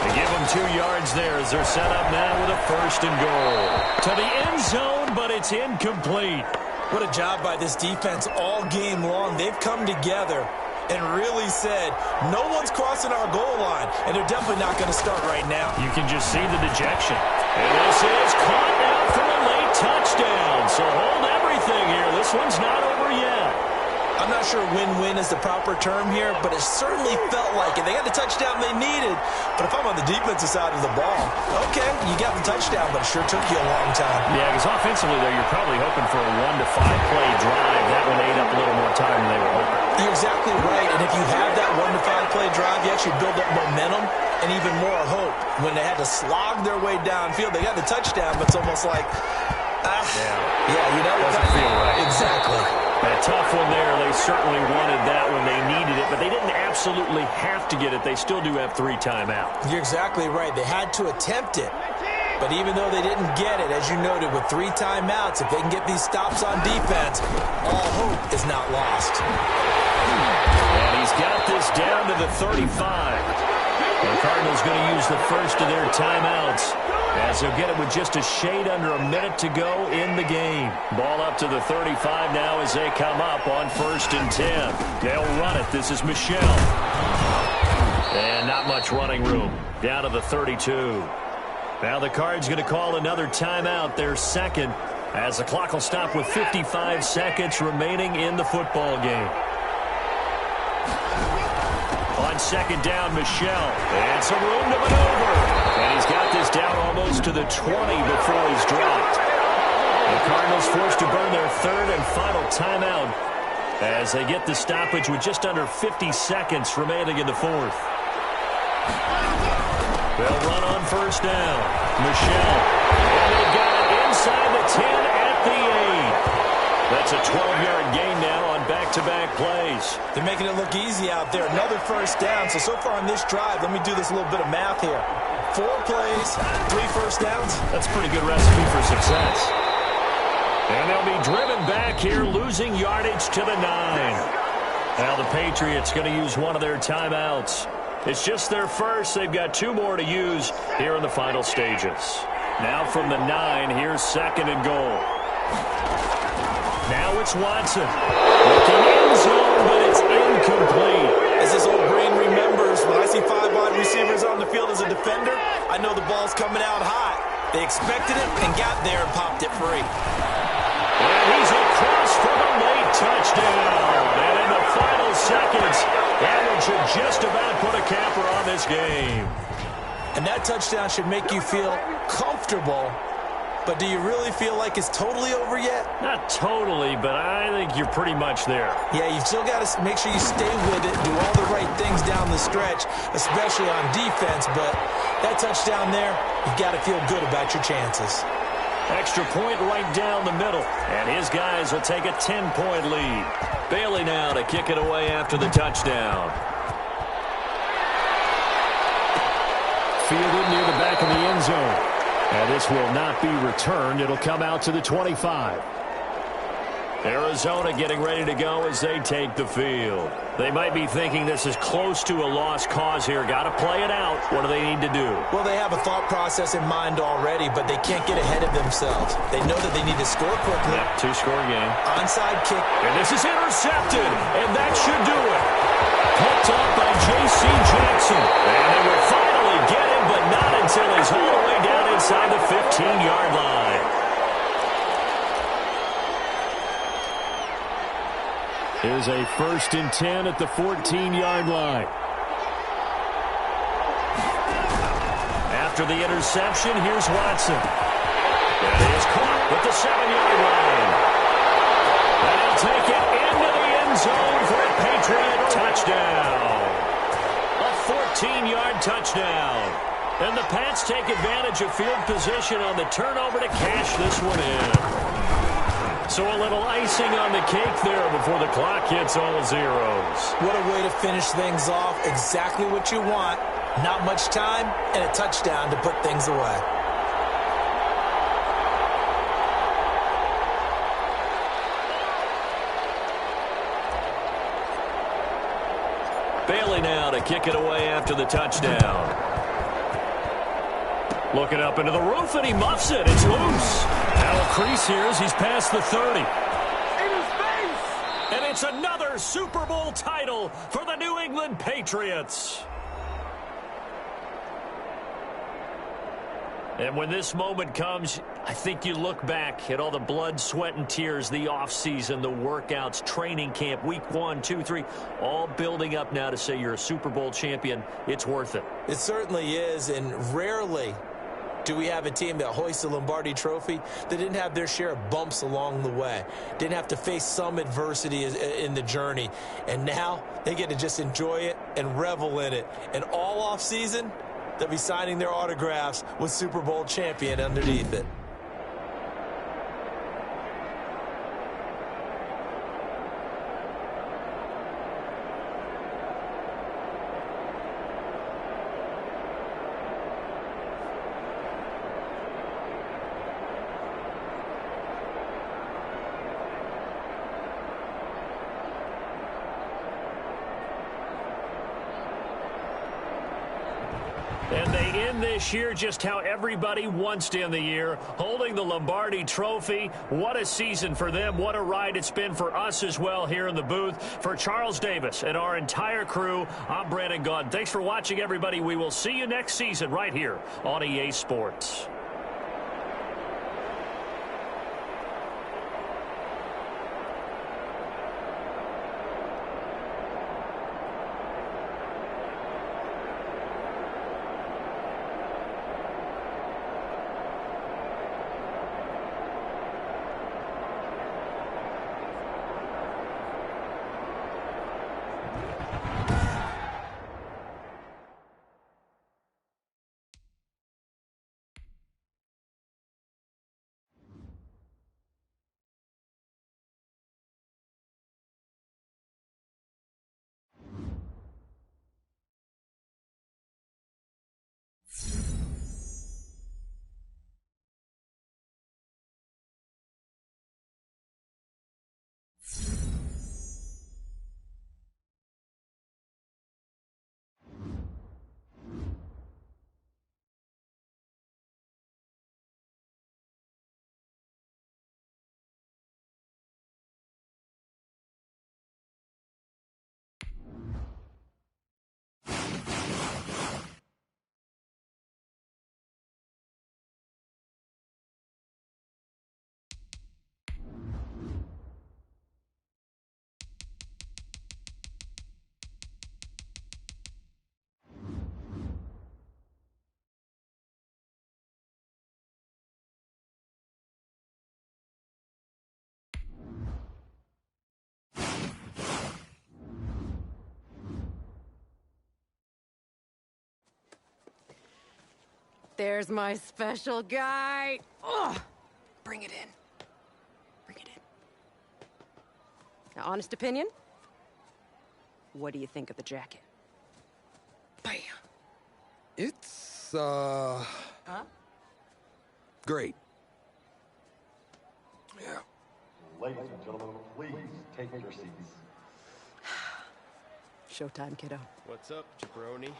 They give him 2 yards there as they're set up now with a 1st and goal. To the end zone, but it's incomplete. What a job by this defense all game long. They've come together and really said, no one's crossing our goal line, and they're definitely not going to start right now. You can just see the dejection. And this is caught now for a late touchdown. So hold everything here. This one's not over yet. I'm not sure win-win is the proper term here, but it certainly felt like it. They got the touchdown they needed, but if I'm on the defensive side of the ball, okay, you got the touchdown, but it sure took you a long time. Yeah, because offensively, though, you're probably hoping for a 1 to 5 play drive. That one ate up a little more time than they were hoping. You're exactly right, and if you have that 1 to 5 play drive, you actually build up momentum and even more hope. When they had to slog their way downfield, they got the touchdown, but it's almost like, you know, doesn't feel right. Exactly. A tough one there. They certainly wanted that when they needed it, but they didn't absolutely have to get it, they still do have 3 timeouts. You're exactly right. They had to attempt it. But even though they didn't get it, as you noted, with 3 timeouts, if they can get these stops on defense, all hope is not lost. And he's got this down to the 35. The Cardinals going to use the first of their timeouts, as they'll get it with just a shade under a minute to go in the game. Ball up to the 35 now as they come up on 1st and 10. They'll run it. This is Michel. And not much running room. Down to the 32. Now the Cards going to call another timeout, their second, as the clock will stop with 55 seconds remaining in the football game. On 2nd down, Michel. And some room to maneuver. And he's got this down almost to the 20 before he's dropped. The Cardinals forced to burn their 3rd and final timeout as they get the stoppage with just under 50 seconds remaining in the 4th. They'll run on 1st down. Michel. And they've got it inside the 10 at the 8. That's a 12-yard gain now on back-to-back plays. They're making it look easy out there. Another 1st down. So far on this drive, let me do this little bit of math here. 4 plays, 3 first downs. That's a pretty good recipe for success. And they'll be driven back here, losing yardage to the 9. Now the Patriots going to use one of their timeouts. It's just their first. They've got 2 more to use here in the final stages. Now from the 9, here's 2nd and goal. Now it's Watson. Looking end zone, but it's incomplete. As this old brain remembers, when I see 5 wide receivers on the field as a defender, I know the ball's coming out high. They expected it and got there and popped it free. And he's across for the late touchdown. And in the final seconds, that one should just about put a capper on this game. And that touchdown should make you feel comfortable. But do you really feel like it's totally over yet? Not totally, but I think you're pretty much there. Yeah, you've still got to make sure you stay with it, do all the right things down the stretch, especially on defense. But that touchdown there, you've got to feel good about your chances. Extra point right down the middle. And his guys will take a 10-point lead. Bailey now to kick it away after the touchdown. Fielded near the back of the end zone. And this will not be returned. It'll come out to the 25. Arizona getting ready to go as they take the field. They might be thinking this is close to a lost cause here. Got to play it out. What do they need to do? Well, they have a thought process in mind already, but they can't get ahead of themselves. They know that they need to score quickly. Yeah, 2-score game. Onside kick. And this is intercepted, and that should do it. Picked up by J.C. Jackson. And they will finally get him, but not until he's all the way down inside the 15-yard line. Here's a 1st and 10 at the 14-yard line. After the interception, here's Watson. And he is caught at the 7-yard line. And he'll take it into the end zone for a Patriot touchdown. A 14-yard touchdown. And the Pats take advantage of field position on the turnover to cash this one in. So a little icing on the cake there before the clock hits all zeros. What a way to finish things off. Exactly what you want. Not much time and a touchdown to put things away. Bailey now to kick it away after the touchdown. Looking up into the roof, and he muffs it. It's loose. Now a crease here as he's past the 30. And it's another Super Bowl title for the New England Patriots. And when this moment comes, I think you look back at all the blood, sweat, and tears, the offseason, the workouts, training camp, week 1, 2, 3, all building up now to say you're a Super Bowl champion. It's worth it. It certainly is, and rarely do we have a team that hoists the Lombardi Trophy that didn't have their share of bumps along the way, didn't have to face some adversity in the journey, and now they get to just enjoy it and revel in it. And all offseason, they'll be signing their autographs with Super Bowl champion underneath it. And they end this year just how everybody wants to end the year, holding the Lombardi Trophy. What a season for them. What a ride it's been for us as well here in the booth. For Charles Davis and our entire crew, I'm Brandon Gaudin. Thanks for watching, everybody. We will see you next season right here on EA Sports. There's my special guy. Ugh. Bring it in. Bring it in. Now, honest opinion? What do you think of the jacket? Bam. It's, great. Yeah. Ladies and gentlemen, please take your seats. Showtime, kiddo. What's up, jabroni?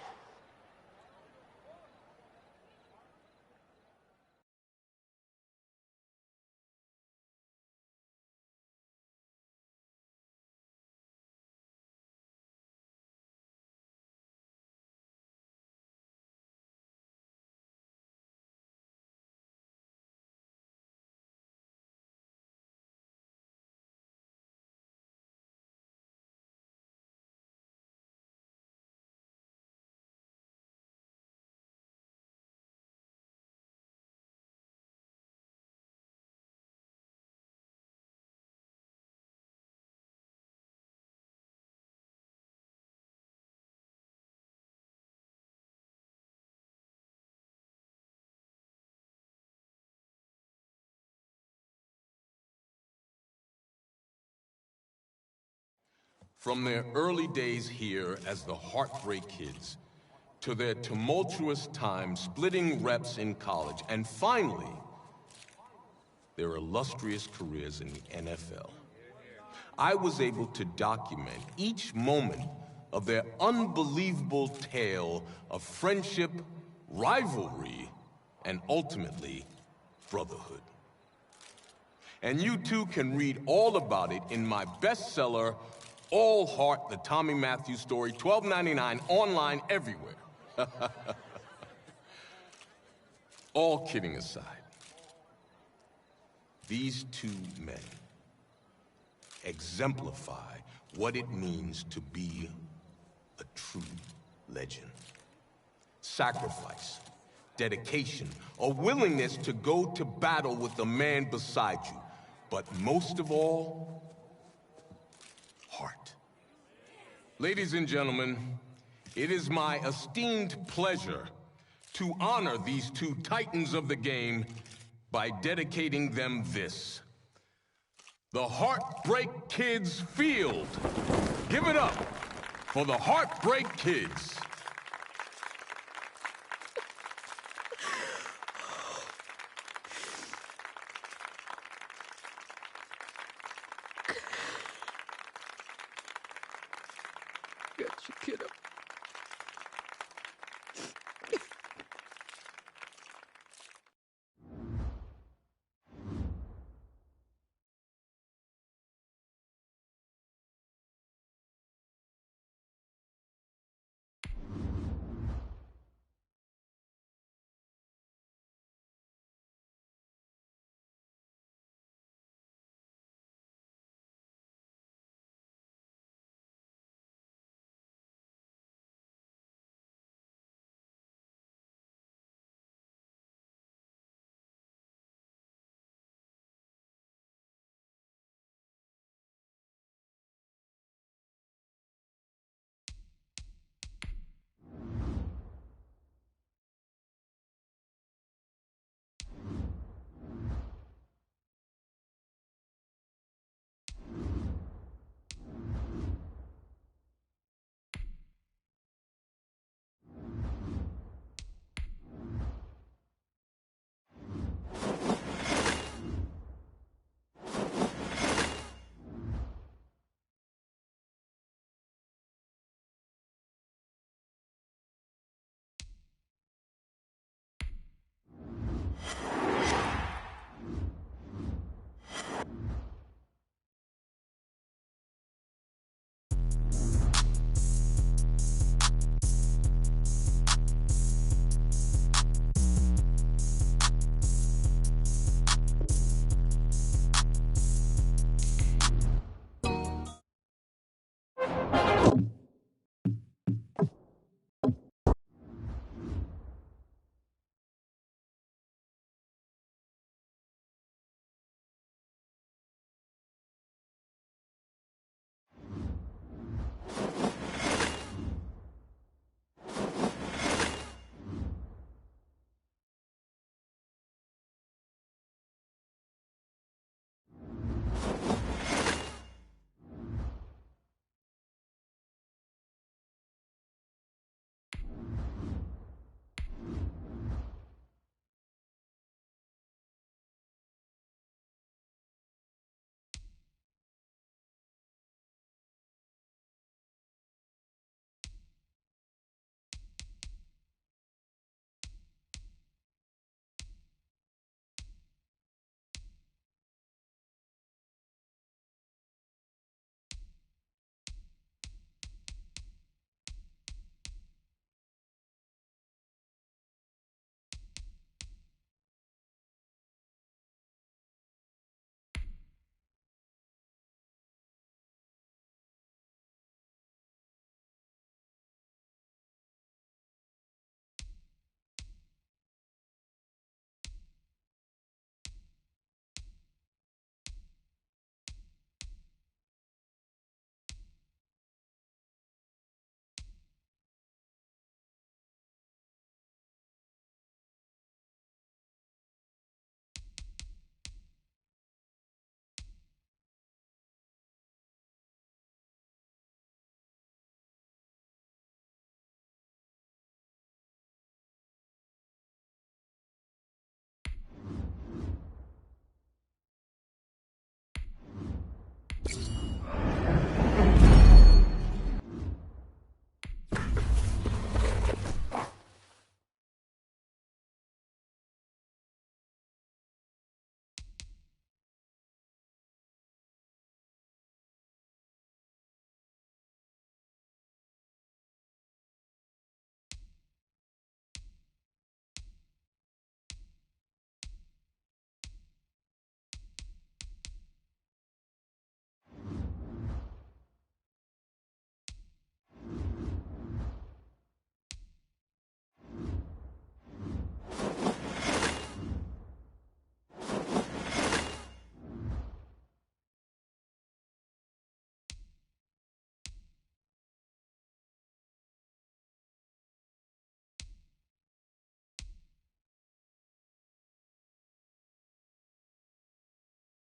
From their early days here as the Heartbreak Kids, to their tumultuous time splitting reps in college, and finally, their illustrious careers in the NFL. I was able to document each moment of their unbelievable tale of friendship, rivalry, and ultimately, brotherhood. And you too can read all about it in my bestseller, All Heart, the Tommy Matthews story, $12.99, online everywhere. All kidding aside, these two men exemplify what it means to be a true legend. Sacrifice, dedication, a willingness to go to battle with the man beside you, but most of all, heart. Ladies and gentlemen, it is my esteemed pleasure to honor these two titans of the game by dedicating them this: the Heartbreak Kids Field. Give it up for the Heartbreak Kids.